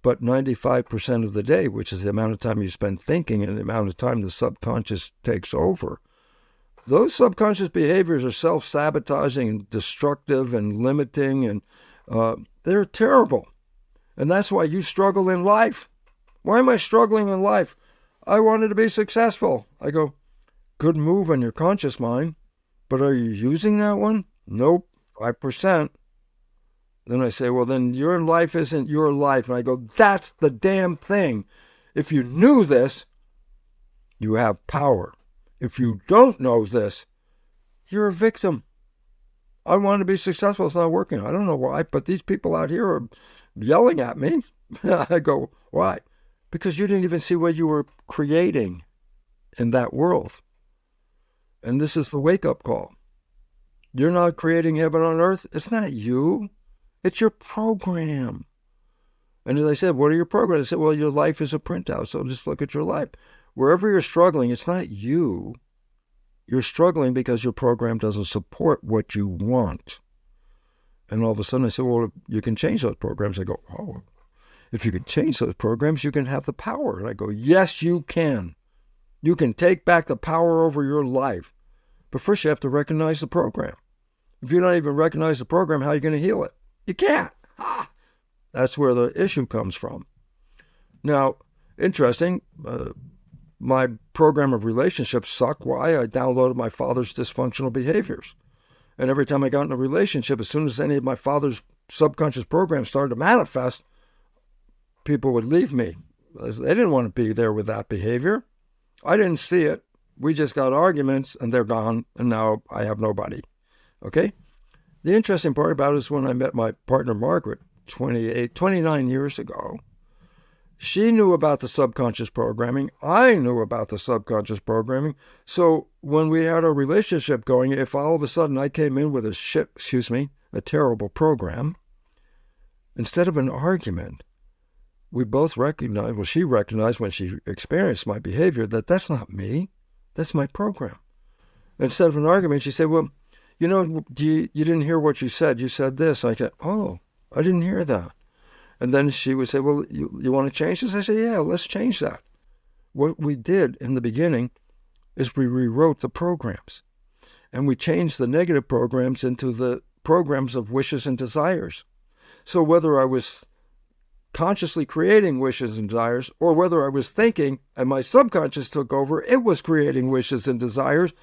But 95% of the day, which is the amount of time you spend thinking and the amount of time the subconscious takes over, those subconscious behaviors are self-sabotaging and destructive and limiting, and they're terrible. And that's why you struggle in life. Why am I struggling in life? I wanted to be successful. I go, good move on your conscious mind, but are you using that one? Nope, 5%. Then I say, well, then your life isn't your life. And I go, that's the damn thing. If you knew this, you have power. If you don't know this, you're a victim. I want to be successful. It's not working. I don't know why, but these people out here are yelling at me. I go, why? Because you didn't even see what you were creating in that world. And this is the wake-up call. You're not creating heaven on earth. It's not you. It's your program. And as I said, what are your programs? I said, well, your life is a printout, so just look at your life. Wherever you're struggling, it's not you. You're struggling because your program doesn't support what you want. And all of a sudden I said, well, you can change those programs. I go, oh, if you can change those programs, you can have the power. And I go, yes, you can. You can take back the power over your life. But first you have to recognize the program. If you don't even recognize the program, how are you going to heal it? You can't. That's where the issue comes from. Now, interesting, my program of relationships sucked. Why? I downloaded my father's dysfunctional behaviors. And every time I got in a relationship, as soon as any of my father's subconscious programs started to manifest, people would leave me. They didn't want to be there with that behavior. I didn't see it. We just got arguments and they're gone. And now I have nobody. Okay? The interesting part about it is when I met my partner, Margaret, 29 years ago, she knew about the subconscious programming. I knew about the subconscious programming. So when we had our relationship going, if all of a sudden I came in with a terrible program, instead of an argument, we both recognized, well, she recognized when she experienced my behavior that that's not me, that's my program. Instead of an argument, she said, well, you know, you didn't hear what you said. You said this. I said, oh, I didn't hear that. And then she would say, well, you want to change this? I said, yeah, let's change that. What we did in the beginning is we rewrote the programs. And we changed the negative programs into the programs of wishes and desires. So whether I was consciously creating wishes and desires, or whether I was thinking and my subconscious took over, it was creating wishes and desires.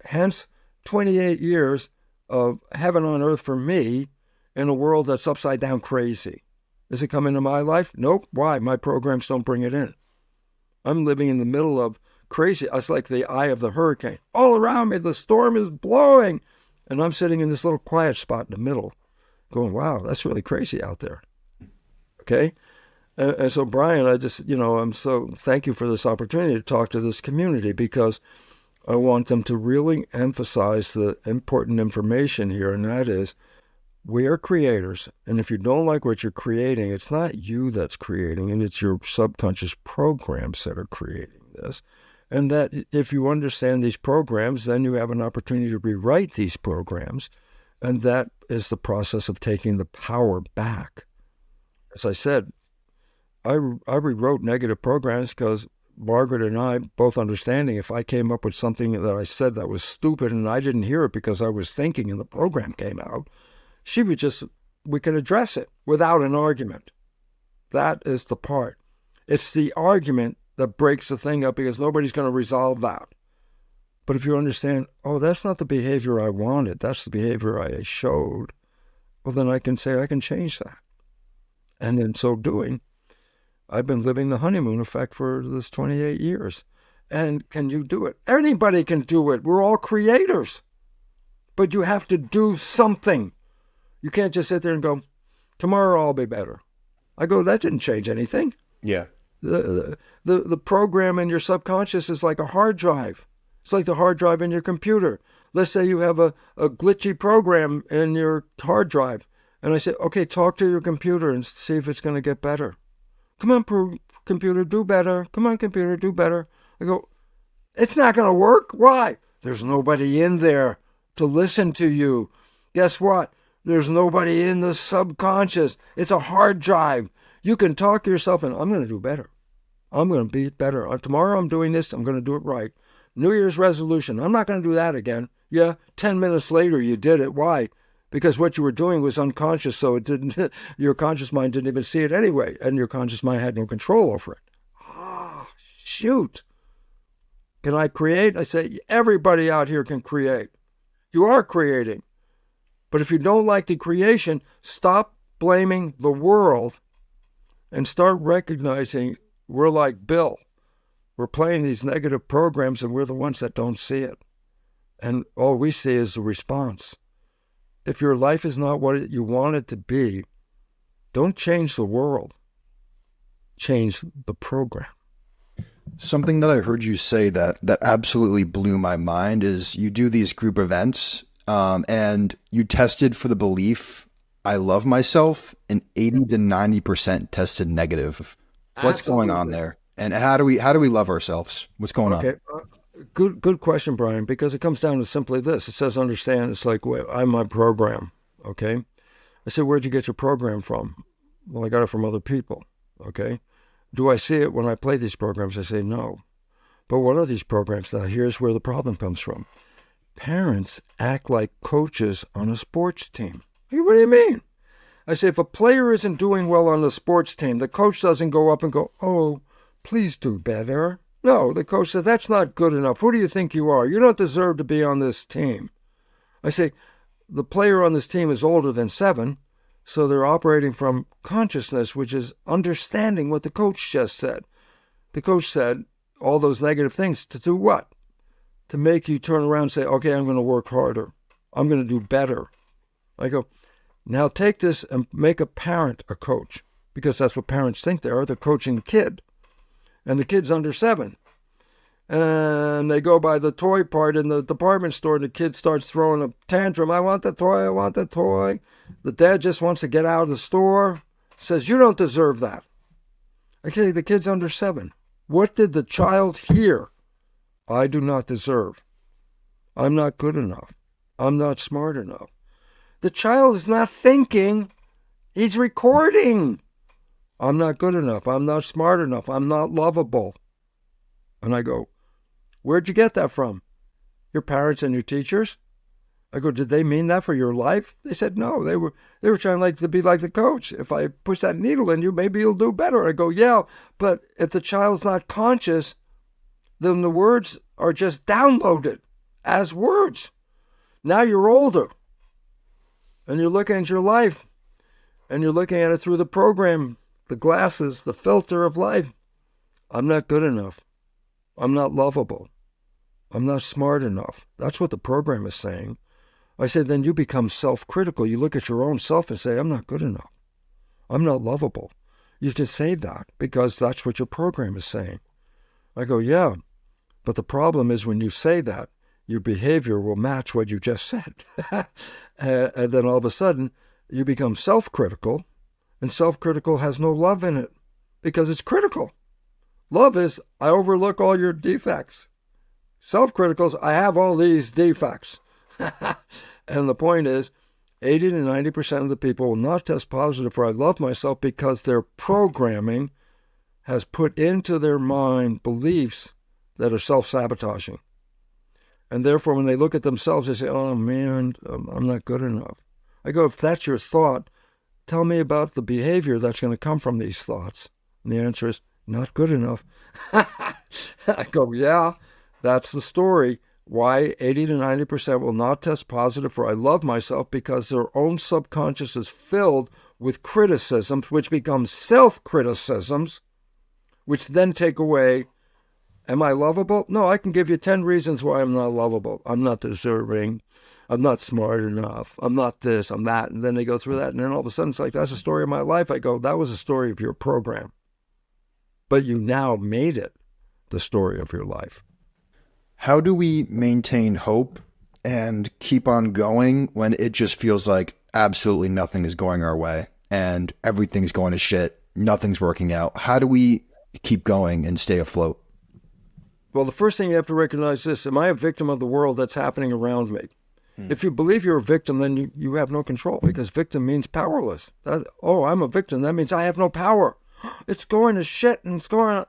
Hence, 28 years of heaven on earth for me in a world that's upside down crazy. Does it come into my life? Nope. Why? My programs don't bring it in. I'm living in the middle of crazy. It's like the eye of the hurricane. All around me, the storm is blowing. And I'm sitting in this little quiet spot in the middle going, wow, that's really crazy out there. Okay? And so, Brian, I just, I'm so thank you for this opportunity to talk to this community, because I want them to really emphasize the important information here, and that is we are creators. And if you don't like what you're creating, it's not you that's creating it, it's your subconscious programs that are creating this. And that if you understand these programs, then you have an opportunity to rewrite these programs. And that is the process of taking the power back. As I said, I rewrote negative programs because Margaret and I, both understanding, if I came up with something that I said that was stupid and I didn't hear it because I was thinking and the program came out, we can address it without an argument. That is the part. It's the argument that breaks the thing up, because nobody's going to resolve that. But if you understand, oh, that's not the behavior I wanted, that's the behavior I showed, well, then I can say I can change that. And in so doing, I've been living the honeymoon effect for this 28 years. And can you do it? Anybody can do it. We're all creators. but you have to do something. You can't just sit there and go, tomorrow I'll be better. I go, that didn't change anything. Yeah. The program in your subconscious is like a hard drive. It's like the hard drive in your computer. Let's say you have a glitchy program in your hard drive. And I say, okay, talk to your computer and see if it's going to get better. Come on, computer, do better. Come on, computer, do better. I go, it's not going to work. Why? There's nobody in there to listen to you. Guess what? There's nobody in the subconscious. It's a hard drive. You can talk to yourself and I'm going to do better. I'm going to be better. Tomorrow I'm doing this. I'm going to do it right. New Year's resolution. I'm not going to do that again. Yeah, 10 minutes later you did it. Why? Because what you were doing was unconscious, so it didn't. Your conscious mind didn't even see it anyway, and your conscious mind had no control over it. Ah, shoot. Can I create? I say, everybody out here can create. You are creating. But if you don't like the creation, stop blaming the world and start recognizing we're like Bill. We're playing these negative programs and we're the ones that don't see it. And all we see is the response. If your life is not what you want it to be, don't change the world. Change the program. Something that I heard you say that absolutely blew my mind is you do these group events and you tested for the belief, I love myself, and 80 to 90% tested negative. What's going on there? And how do we love ourselves? What's going on? Okay. Good question, Brian, because it comes down to simply this. It says, understand, it's like, well, I'm my program, okay? I said, where'd you get your program from? Well, I got it from other people, okay? Do I see it when I play these programs? I say, no. But what are these programs? Now, here's where the problem comes from. Parents act like coaches on a sports team. What do you mean? I say, if a player isn't doing well on the sports team, the coach doesn't go up and go, oh, please do better. No, the coach says, that's not good enough. Who do you think you are? You don't deserve to be on this team. I say, the player on this team is older than 7, so they're operating from consciousness, which is understanding what the coach just said. The coach said all those negative things to do what? To make you turn around and say, okay, I'm going to work harder. I'm going to do better. I go, now take this and make a parent a coach, because that's what parents think they are. They're coaching the kid. And the kid's under 7. And they go by the toy part in the department store, and the kid starts throwing a tantrum. I want the toy, I want the toy. The dad just wants to get out of the store, says, you don't deserve that. Okay, the kid's under 7. What did the child hear? I do not deserve. I'm not good enough. I'm not smart enough. The child is not thinking. He's recording. I'm not good enough. I'm not smart enough. I'm not lovable. And I go, where'd you get that from? Your parents and your teachers? I go, did they mean that for your life? They said, no, they were trying to be like the coach. If I push that needle in you, maybe you'll do better. I go, yeah, but if the child's not conscious, then the words are just downloaded as words. Now you're older and you're looking at your life and you're looking at it through the program, the glasses, the filter of life. I'm not good enough. I'm not lovable. I'm not smart enough. That's what the program is saying. I said, then you become self-critical. You look at your own self and say, I'm not good enough. I'm not lovable. You can say that because that's what your program is saying. I go, yeah, but the problem is when you say that, your behavior will match what you just said. And then all of a sudden, you become self-critical, and self-critical has no love in it because it's critical. Love is, I overlook all your defects. Self-critical is, I have all these defects. And the point is, 80 to 90% of the people will not test positive for I love myself because their programming has put into their mind beliefs that are self-sabotaging. And therefore, when they look at themselves, they say, oh man, I'm not good enough. I go, if that's your thought, tell me about the behavior that's going to come from these thoughts. And the answer is, not good enough. I go, yeah, that's the story. Why 80 to 90% will not test positive for I love myself because their own subconscious is filled with criticisms, which become self-criticisms, which then take away Am I lovable? No, I can give you 10 reasons why I'm not lovable. I'm not deserving. I'm not smart enough. I'm not this, I'm that. And then they go through that. And then all of a sudden it's like, that's the story of my life. I go, that was the story of your program. But you now made it the story of your life. How do we maintain hope and keep on going when it just feels like absolutely nothing is going our way and everything's going to shit, nothing's working out? How do we keep going and stay afloat? Well, the first thing you have to recognize this: am I a victim of the world that's happening around me? If you believe you're a victim, then you have no control, because victim means powerless. I'm a victim. That means I have no power. It's going to shit and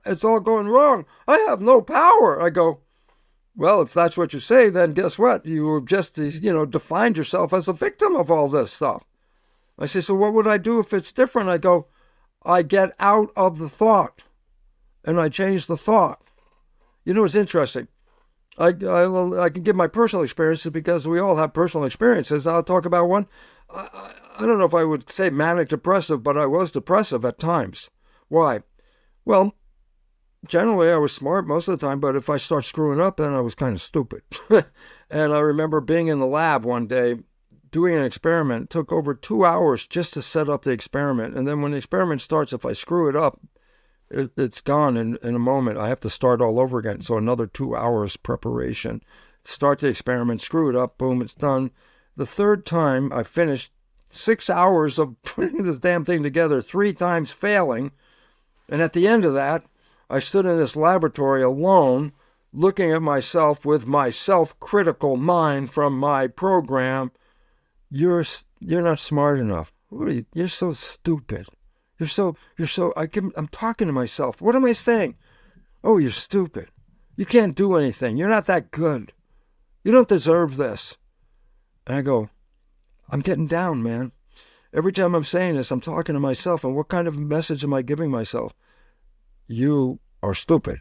it's all going wrong. I have no power. I go, well, if that's what you say, then guess what? You have just, defined yourself as a victim of all this stuff. I say, so what would I do if it's different? I go, I get out of the thought and I change the thought. It's interesting. I can give my personal experiences because we all have personal experiences. I'll talk about one. I don't know if I would say manic depressive, but I was depressive at times. Why? Well, generally I was smart most of the time, but if I start screwing up, then I was kind of stupid. And I remember being in the lab one day doing an experiment. It took over 2 hours just to set up the experiment. And then when the experiment starts, if I screw it up, it's gone in a moment. I have to start all over again. So another 2 hours preparation. Start the experiment, screw it up, boom, it's done. The third time I finished 6 hours of putting this damn thing together, 3 times failing. And at the end of that, I stood in this laboratory alone, looking at myself with my self-critical mind from my program. You're not smart enough. You're so stupid. I'm talking to myself. What am I saying? Oh, you're stupid. You can't do anything. You're not that good. You don't deserve this. And I go, I'm getting down, man. Every time I'm saying this, I'm talking to myself. And what kind of message am I giving myself? You are stupid.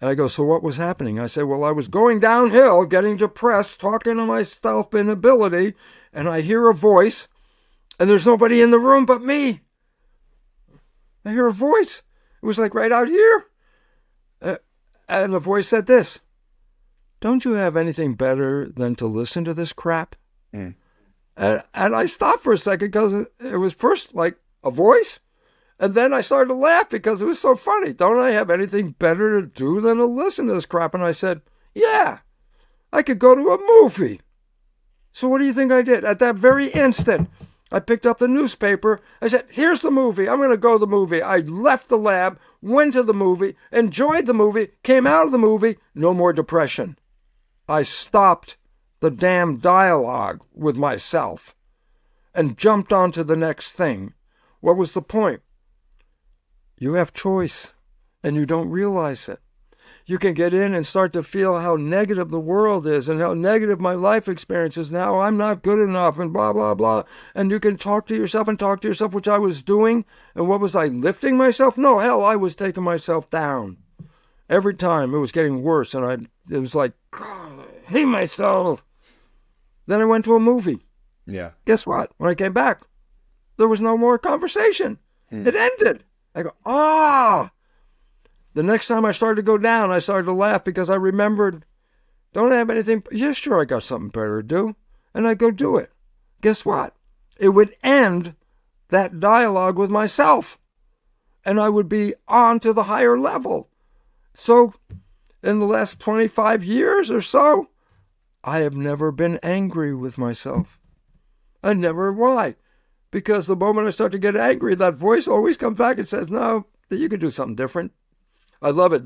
And I go, so what was happening? I say, well, I was going downhill, getting depressed, talking to myself inability, and I hear a voice, and there's nobody in the room but me. I hear a voice. It was like right out here. And the voice said this: don't you have anything better than to listen to this crap? And I stopped for a second because it was first like a voice. And then I started to laugh because it was so funny. Don't I have anything better to do than to listen to this crap? And I said, yeah, I could go to a movie. So what do you think I did? At that very instant, I picked up the newspaper. I said, here's the movie. I'm going to go to the movie. I left the lab, went to the movie, enjoyed the movie, came out of the movie, no more depression. I stopped the damn dialogue with myself and jumped on to the next thing. What was the point? You have choice, and you don't realize it. You can get in and start to feel how negative the world is and how negative my life experience is now. I'm not good enough and blah, blah, blah. And you can talk to yourself, which I was doing. And what was I, lifting myself? No, hell, I was taking myself down. Every time it was getting worse, and it was like, God, I hate myself. Then I went to a movie. Yeah. Guess what? When I came back, there was no more conversation. It ended. I go, The next time I started to go down, I started to laugh because I remembered, don't I have anything? Yeah, sure, I got something better to do. And I go do it. Guess what? It would end that dialogue with myself. And I would be on to the higher level. So in the last 25 years or so, I have never been angry with myself. Why? Because the moment I start to get angry, that voice always comes back and says, no, you can do something different. I love it.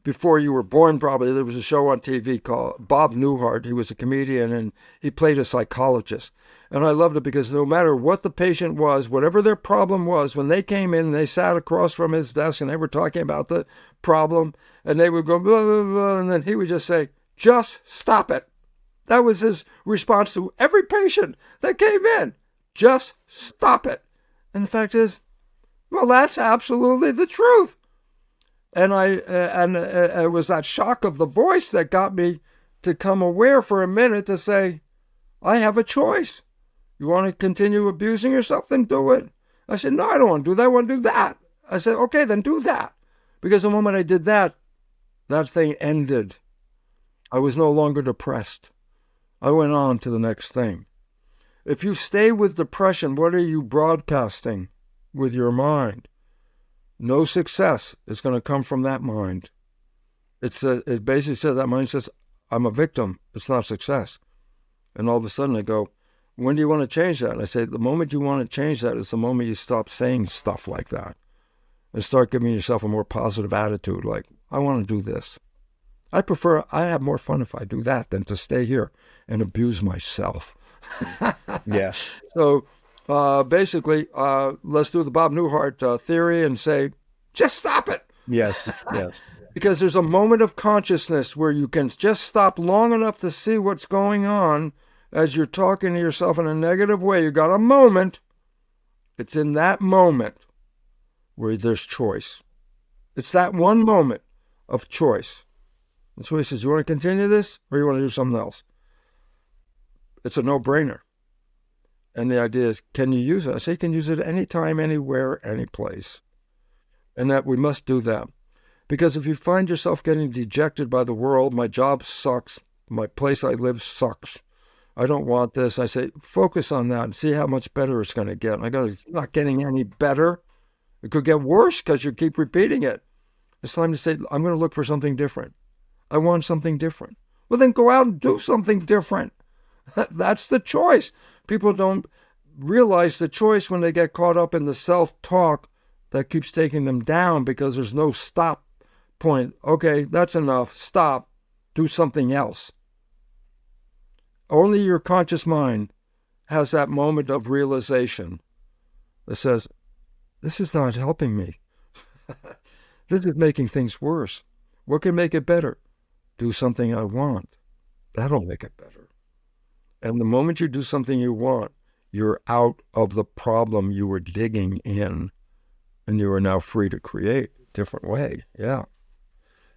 Before you were born, probably, there was a show on TV called Bob Newhart. He was a comedian, and he played a psychologist. And I loved it because no matter what the patient was, whatever their problem was, when they came in and they sat across from his desk and they were talking about the problem, and they would go, blah, blah, blah, and then he would just say, just stop it. That was his response to every patient that came in. Just stop it. And the fact is, well, that's absolutely the truth. And it was that shock of the voice that got me to come aware for a minute to say, I have a choice. You want to continue abusing yourself? Then do it. I said, no, I don't want to do that. I want to do that. I said, okay, then do that. Because the moment I did that, That thing ended. I was no longer depressed. I went on to the next thing. If you stay with depression, what are you broadcasting with your mind? No success is going to come from that mind. It basically says, that mind says, I'm a victim. It's not success. And all of a sudden I go, when do you want to change that? And I say, the moment you want to change that is the moment you stop saying stuff like that and start giving yourself a more positive attitude. Like, I want to do this. I have more fun if I do that than to stay here and abuse myself. Yeah. So basically, let's do the Bob Newhart theory and say, just stop it. Yes. Yes. Because there's a moment of consciousness where you can just stop long enough to see what's going on as you're talking to yourself in a negative way. You got a moment. It's in that moment where there's choice. It's that one moment of choice. The choice is, you want to continue this or you want to do something else? It's a no-brainer. And the idea is, can you use it? I say you can use it anytime, anywhere, any place. And that we must do that. Because if you find yourself getting dejected by the world, my job sucks, my place I live sucks, I don't want this, I say, focus on that and see how much better it's going to get. It's not getting any better. It could get worse because you keep repeating it. It's time to say, I'm going to look for something different. I want something different. Well, then go out and do something different. That's the choice. People don't realize the choice when they get caught up in the self-talk that keeps taking them down because there's no stop point. Okay, that's enough. Stop. Do something else. Only your conscious mind has that moment of realization that says, this is not helping me. This is making things worse. What can make it better? Do something I want. That'll make it better. And the moment you do something you want, you're out of the problem you were digging in, and you are now free to create a different way. Yeah.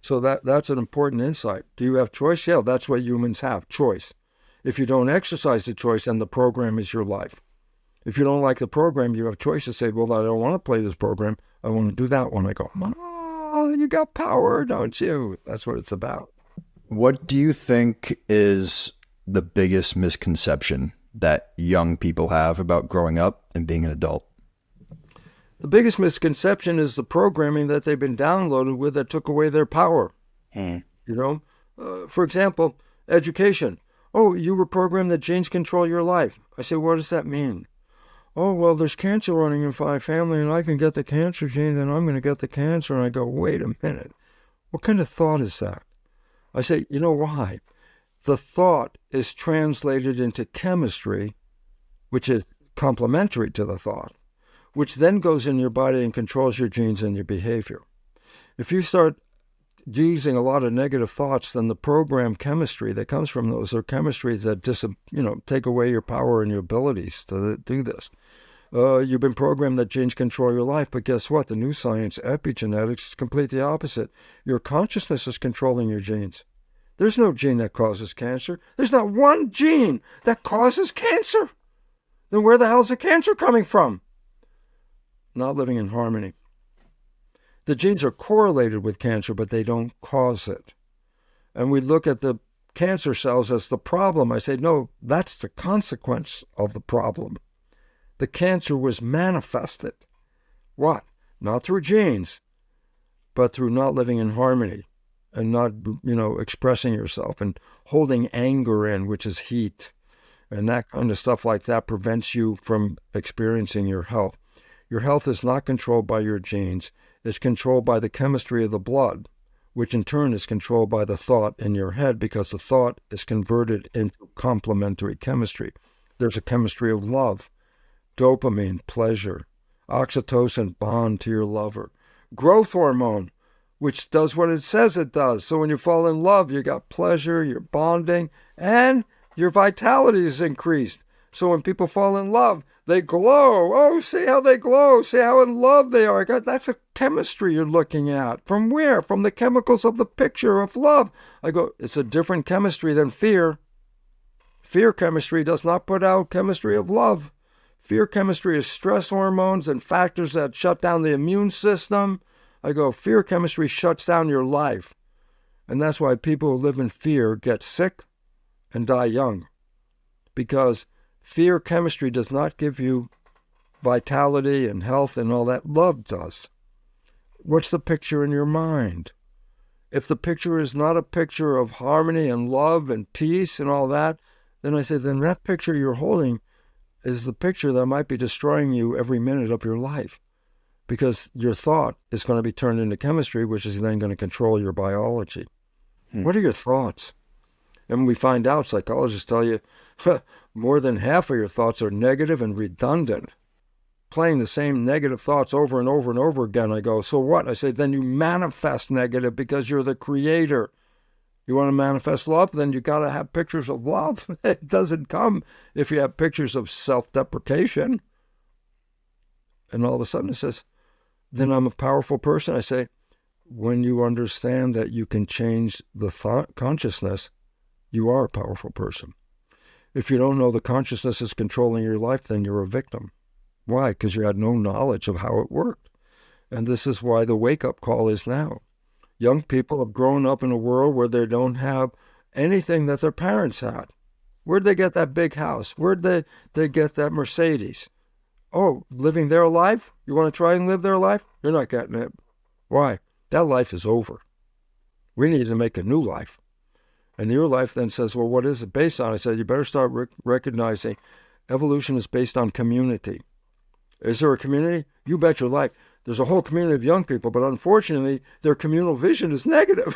So that's an important insight. Do you have choice? Yeah, that's what humans have, choice. If you don't exercise the choice, then the program is your life. If you don't like the program, you have choice to say, well, I don't want to play this program. I want to do that one. I go, oh, you got power, don't you? That's what it's about. What do you think is the biggest misconception that young people have about growing up and being an adult? The biggest misconception is the programming that they've been downloaded with that took away their power. You know, for example, education. Oh, you were programmed that genes control your life. I say, what does that mean? Oh, well, there's cancer running in my family and I can get the cancer gene, then I'm going to get the cancer. And I go, wait a minute. What kind of thought is that? I say, you know why? The thought is translated into chemistry, which is complementary to the thought, which then goes in your body and controls your genes and your behavior. If you start using a lot of negative thoughts, then the program chemistry that comes from those are chemistries that take away your power and your abilities to do this. You've been programmed that genes control your life, but guess what? The new science, epigenetics, is completely the opposite. Your consciousness is controlling your genes. There's no gene that causes cancer. There's not one gene that causes cancer. Then where the hell's the cancer coming from? Not living in harmony. The genes are correlated with cancer, but they don't cause it. And we look at the cancer cells as the problem. I say, no, that's the consequence of the problem. The cancer was manifested. What? Not through genes, but through not living in harmony and not, expressing yourself and holding anger in, which is heat. And that kind of stuff like that prevents you from experiencing your health. Your health is not controlled by your genes. It's controlled by the chemistry of the blood, which in turn is controlled by the thought in your head because the thought is converted into complementary chemistry. There's a chemistry of love, dopamine, pleasure, oxytocin, bond to your lover, growth hormone, which does what it says it does. So when you fall in love, you got pleasure, you're bonding, and your vitality is increased. So when people fall in love, they glow. Oh, see how they glow. See how in love they are. That's a chemistry you're looking at. From where? From the chemicals of the picture of love. I go, it's a different chemistry than fear. Fear chemistry does not put out chemistry of love. Fear chemistry is stress hormones and factors that shut down the immune system. I go, fear chemistry shuts down your life. And that's why people who live in fear get sick and die young. Because fear chemistry does not give you vitality and health and all that. Love does. What's the picture in your mind? If the picture is not a picture of harmony and love and peace and all that, then I say, then that picture you're holding is the picture that might be destroying you every minute of your life. Because your thought is going to be turned into chemistry, which is then going to control your biology. What are your thoughts? And we find out, psychologists tell you, more than half of your thoughts are negative and redundant. Playing the same negative thoughts over and over and over again. I go, so what? I say, then you manifest negative because you're the creator. You want to manifest love? Then you got to have pictures of love. It doesn't come if you have pictures of self-deprecation. And all of a sudden it says, then I'm a powerful person. I say, when you understand that you can change the thought consciousness, you are a powerful person. If you don't know the consciousness is controlling your life, then you're a victim. Why? Because you had no knowledge of how it worked. And this is why the wake-up call is now. Young people have grown up in a world where they don't have anything that their parents had. Where'd they get that big house? Where'd they get that Mercedes? Oh, living their life? You want to try and live their life? You're not getting it. Why? That life is over. We need to make a new life. And your life then says, well, what is it based on? I said, you better start recognizing evolution is based on community. Is there a community? You bet your life. There's a whole community of young people, but unfortunately, their communal vision is negative.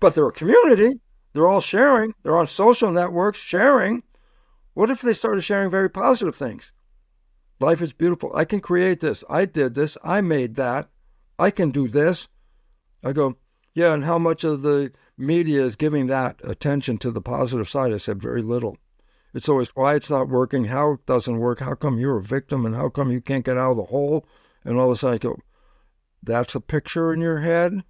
But they're a community. They're all sharing. They're on social networks sharing. What if they started sharing very positive things? Life is beautiful. I can create this. I did this. I made that. I can do this. I go, yeah, and how much of the media is giving that attention to the positive side? I said, very little. It's always why it's not working, how it doesn't work, how come you're a victim, and how come you can't get out of the hole? And all of a sudden I go, that's a picture in your head?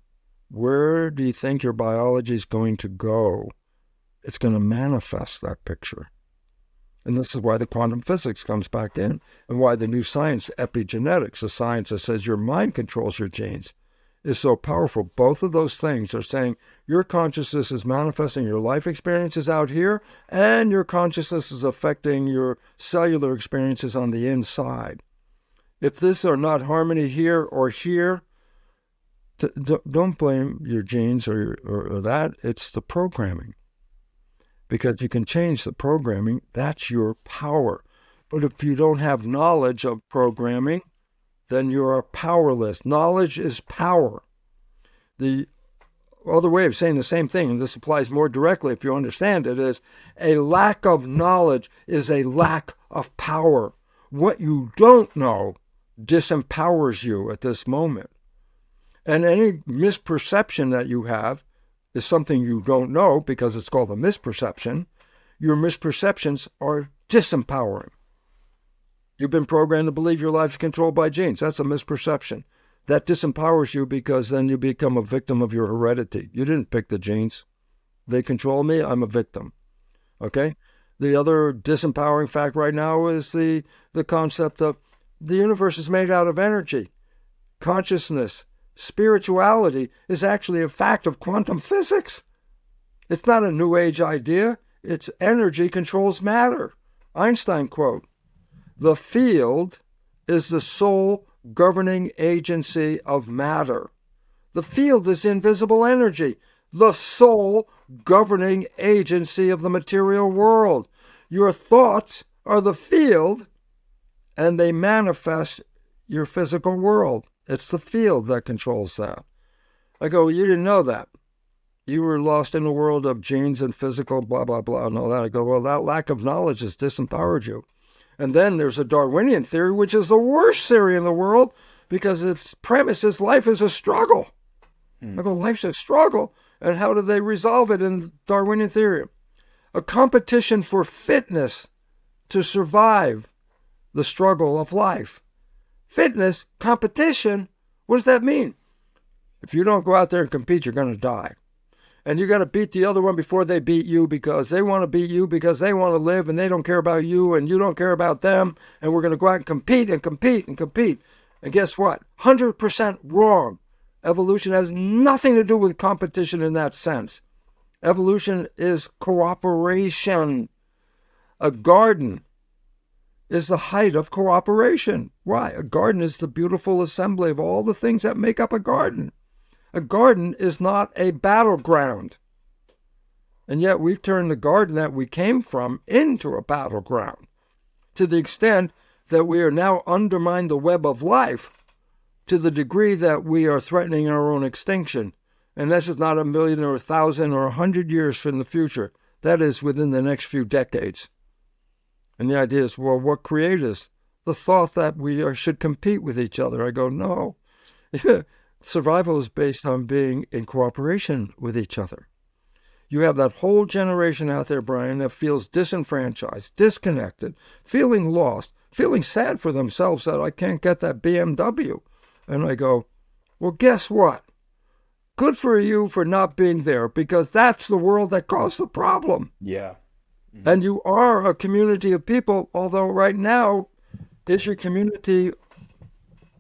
Where do you think your biology is going to go? It's going to manifest that picture. And this is why the quantum physics comes back in, and why the new science, epigenetics, a science that says your mind controls your genes, is so powerful. Both of those things are saying your consciousness is manifesting your life experiences out here, and your consciousness is affecting your cellular experiences on the inside. If this are not harmony here or here, don't blame your genes or that. It's the programming. Because you can change the programming. That's your power. But if you don't have knowledge of programming, then you are powerless. Knowledge is power. The other way of saying the same thing, and this applies more directly if you understand it, is a lack of knowledge is a lack of power. What you don't know disempowers you at this moment. And any misperception that you have is something you don't know because it's called a misperception. Your misperceptions are disempowering. You've been programmed to believe your life is controlled by genes. That's a misperception. That disempowers you because then you become a victim of your heredity. You didn't pick the genes. They control me. I'm a victim. Okay? The other disempowering fact right now is the concept of the universe is made out of energy. Consciousness, spirituality is actually a fact of quantum physics. It's not a new age idea. It's energy controls matter. Einstein quote, "The field is the sole governing agency of matter." The field is invisible energy, the sole governing agency of the material world. Your thoughts are the field, and they manifest your physical world. It's the field that controls that. I go, you didn't know that. You were lost in the world of genes and physical blah, blah, blah, and all that. I go, well, that lack of knowledge has disempowered you. And then there's a Darwinian theory, which is the worst theory in the world because its premise is life is a struggle. I go, life's a struggle. And how do they resolve it in Darwinian theory? A competition for fitness to survive the struggle of life. Fitness, competition, what does that mean? If you don't go out there and compete, you're going to die. And you got to beat the other one before they beat you because they want to beat you because they want to live and they don't care about you and you don't care about them. And we're going to go out and compete and compete and compete. And guess what? 100% wrong. Evolution has nothing to do with competition in that sense. Evolution is cooperation. A garden is the height of cooperation. Why? A garden is the beautiful assembly of all the things that make up a garden. A garden is not a battleground. And yet we've turned the garden that we came from into a battleground to the extent that we are now undermining the web of life to the degree that we are threatening our own extinction. And this is not 1,000,000 or 1,000 or 100 years from the future. That is within the next few decades. And the idea is, well, what created us? The thought that we should compete with each other. I go, no. Survival is based on being in cooperation with each other. You have that whole generation out there, Brian, that feels disenfranchised, disconnected, feeling lost, feeling sad for themselves that I can't get that BMW. And I go, well, guess what? Good for you for not being there, because that's the world that caused the problem. Yeah. Mm-hmm. And you are a community of people, although right now, is your community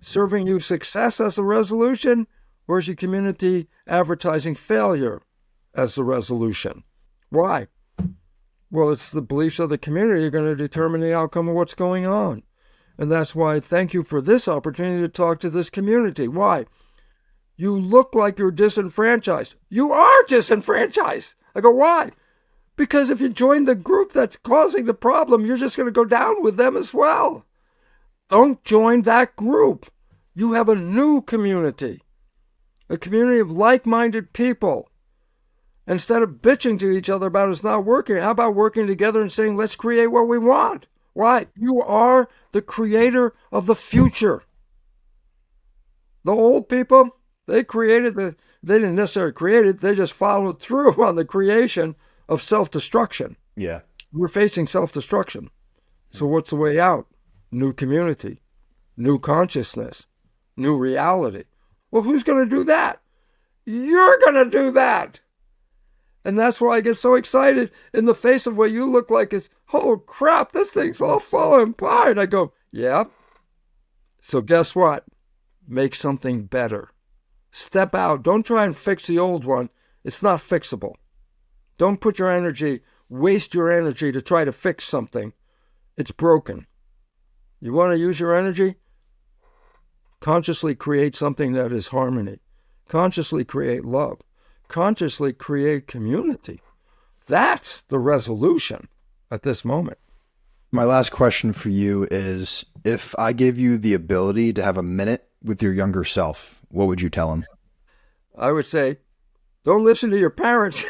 serving you success as a resolution, or is your community advertising failure as the resolution? Why? Well, it's the beliefs of the community are going to determine the outcome of what's going on. And that's why I thank you for this opportunity to talk to this community. Why? You look like you're disenfranchised. You are disenfranchised. I go, why? Because if you join the group that's causing the problem, you're just going to go down with them as well. Don't join that group. You have a new community, a community of like-minded people. Instead of bitching to each other about it's not working, how about working together and saying, let's create what we want? Why? You are the creator of the future. The old people, they didn't necessarily create it, they just followed through on the creation of self-destruction. Yeah. We're facing self-destruction. So what's the way out? New community, new consciousness, new reality. Well, who's going to do that? You're going to do that. And that's why I get so excited in the face of what you look like is, oh crap, this thing's all falling apart. I go, yeah. So guess what? Make something better. Step out. Don't try and fix the old one. It's not fixable. Don't put your energy, waste your energy to try to fix something. It's broken. You want to use your energy? Consciously create something that is harmony. Consciously create love. Consciously create community. That's the resolution at this moment. My last question for you is, if I gave you the ability to have a minute with your younger self, what would you tell him? I would say, don't listen to your parents.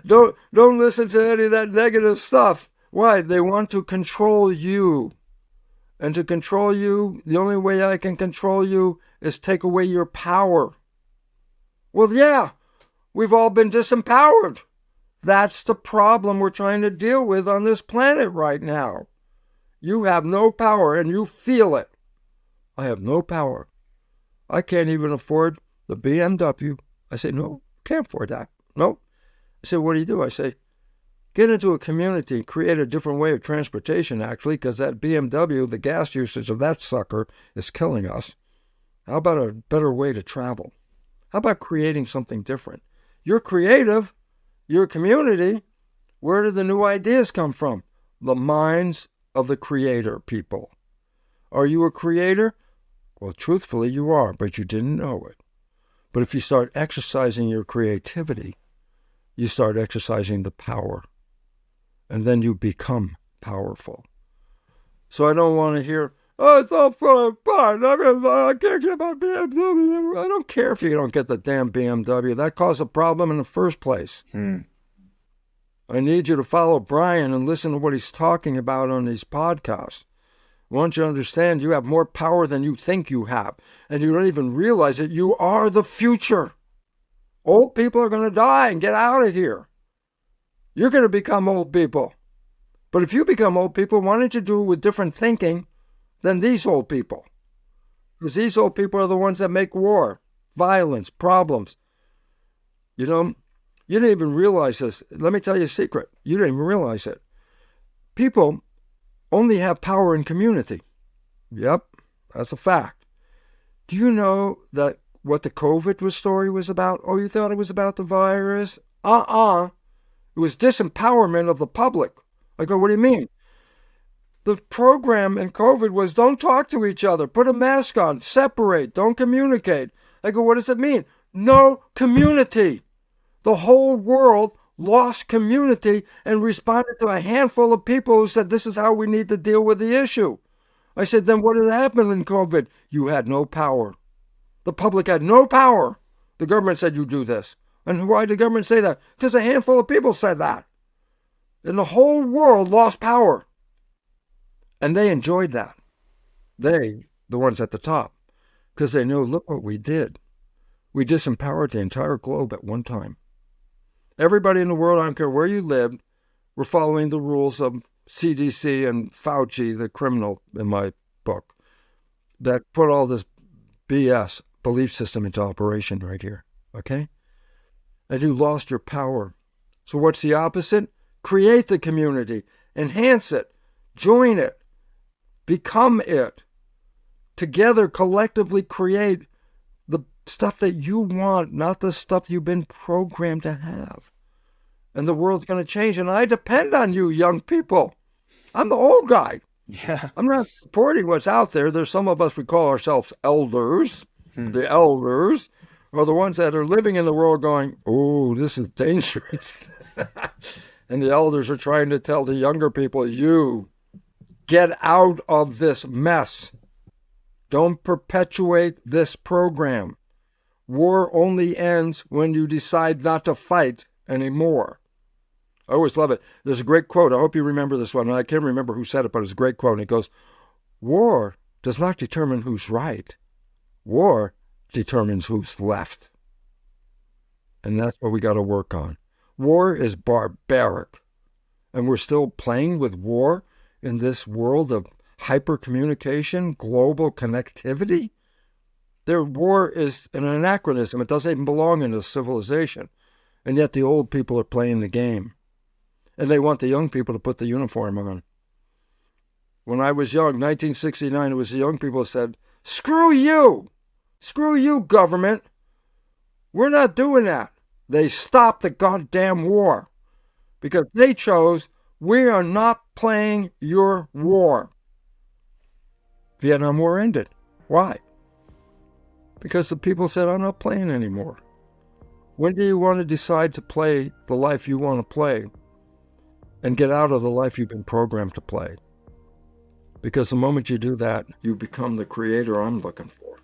Don't listen to any of that negative stuff. Why? They want to control you. And to control you, the only way I can control you is take away your power. Well, yeah, we've all been disempowered. That's the problem we're trying to deal with on this planet right now. You have no power and you feel it. I have no power. I can't even afford the BMW. I say, no, can't afford that. No. I say, what do? I say, get into a community, create a different way of transportation, actually, because that BMW, the gas usage of that sucker is killing us. How about a better way to travel? How about creating something different? You're creative. You're a community. Where do the new ideas come from? The minds of the creator people. Are you a creator? Well, truthfully, you are, but you didn't know it. But if you start exercising your creativity, you start exercising the power. And then you become powerful. So I don't want to hear, oh, it's all falling apart. I can't get my BMW. I don't care if you don't get the damn BMW. That caused a problem in the first place. I need you to follow Brian and listen to what he's talking about on these podcasts. I want you to understand you have more power than you think you have. And you don't even realize it. You are the future. Old people are going to die and get out of here. You're going to become old people. But if you become old people, why don't you do it with different thinking than these old people? Because these old people are the ones that make war, violence, problems. You know, you didn't even realize this. Let me tell you a secret. You didn't even realize it. People only have power in community. Yep, That's a fact. Do you know that what the COVID story was about? Oh, you thought it was about the virus? It was disempowerment of the public. I go, what do you mean? The program in COVID was don't talk to each other, put a mask on, separate, don't communicate. I go, what does it mean? No community. The whole world lost community and responded to a handful of people who said, this is how we need to deal with the issue. I said, then what did happen in COVID? You had no power. The public had no power. The government said you do this. And why did the government say that? Because a handful of people said that. And the whole world lost power. And they enjoyed that. They, the ones at the top, because they knew, look what we did. We disempowered the entire globe at one time. Everybody in the world, I don't care where you lived, were following the rules of CDC and Fauci, the criminal in my book, that put all this BS belief system into operation right here, okay? And you lost your power. So what's the opposite? Create the community, enhance it, join it, become it. Together, collectively create the stuff that you want, not the stuff you've been programmed to have. And the world's going to change. And I depend on you, young people. I'm the old guy. Yeah. I'm not supporting what's out there. There's some of us, we call ourselves elders. The elders are the ones that are living in the world going, oh, this is dangerous. And the elders are trying to tell the younger people, you get out of this mess. Don't perpetuate this program. War only ends when you decide not to fight anymore. I always love it. There's a great quote. I hope you remember this one. I can't remember who said it, but it's a great quote. And it goes, war does not determine who's right. War determines who's left. And that's what we got to work on. War is barbaric. And we're still playing with war in this world of hyper-communication, global connectivity. Their war is an anachronism. It doesn't even belong in a civilization. And yet the old people are playing the game. And they want the young people to put the uniform on. When I was young, 1969, it was the young people who said, screw you! Screw you, government! We're not doing that. They stopped the goddamn war. Because they chose, we are not playing your war. Vietnam War ended. Why? Because the people said, I'm not playing anymore. When do you want to decide to play the life you want to play and get out of the life you've been programmed to play? Because the moment you do that, you become the creator I'm looking for.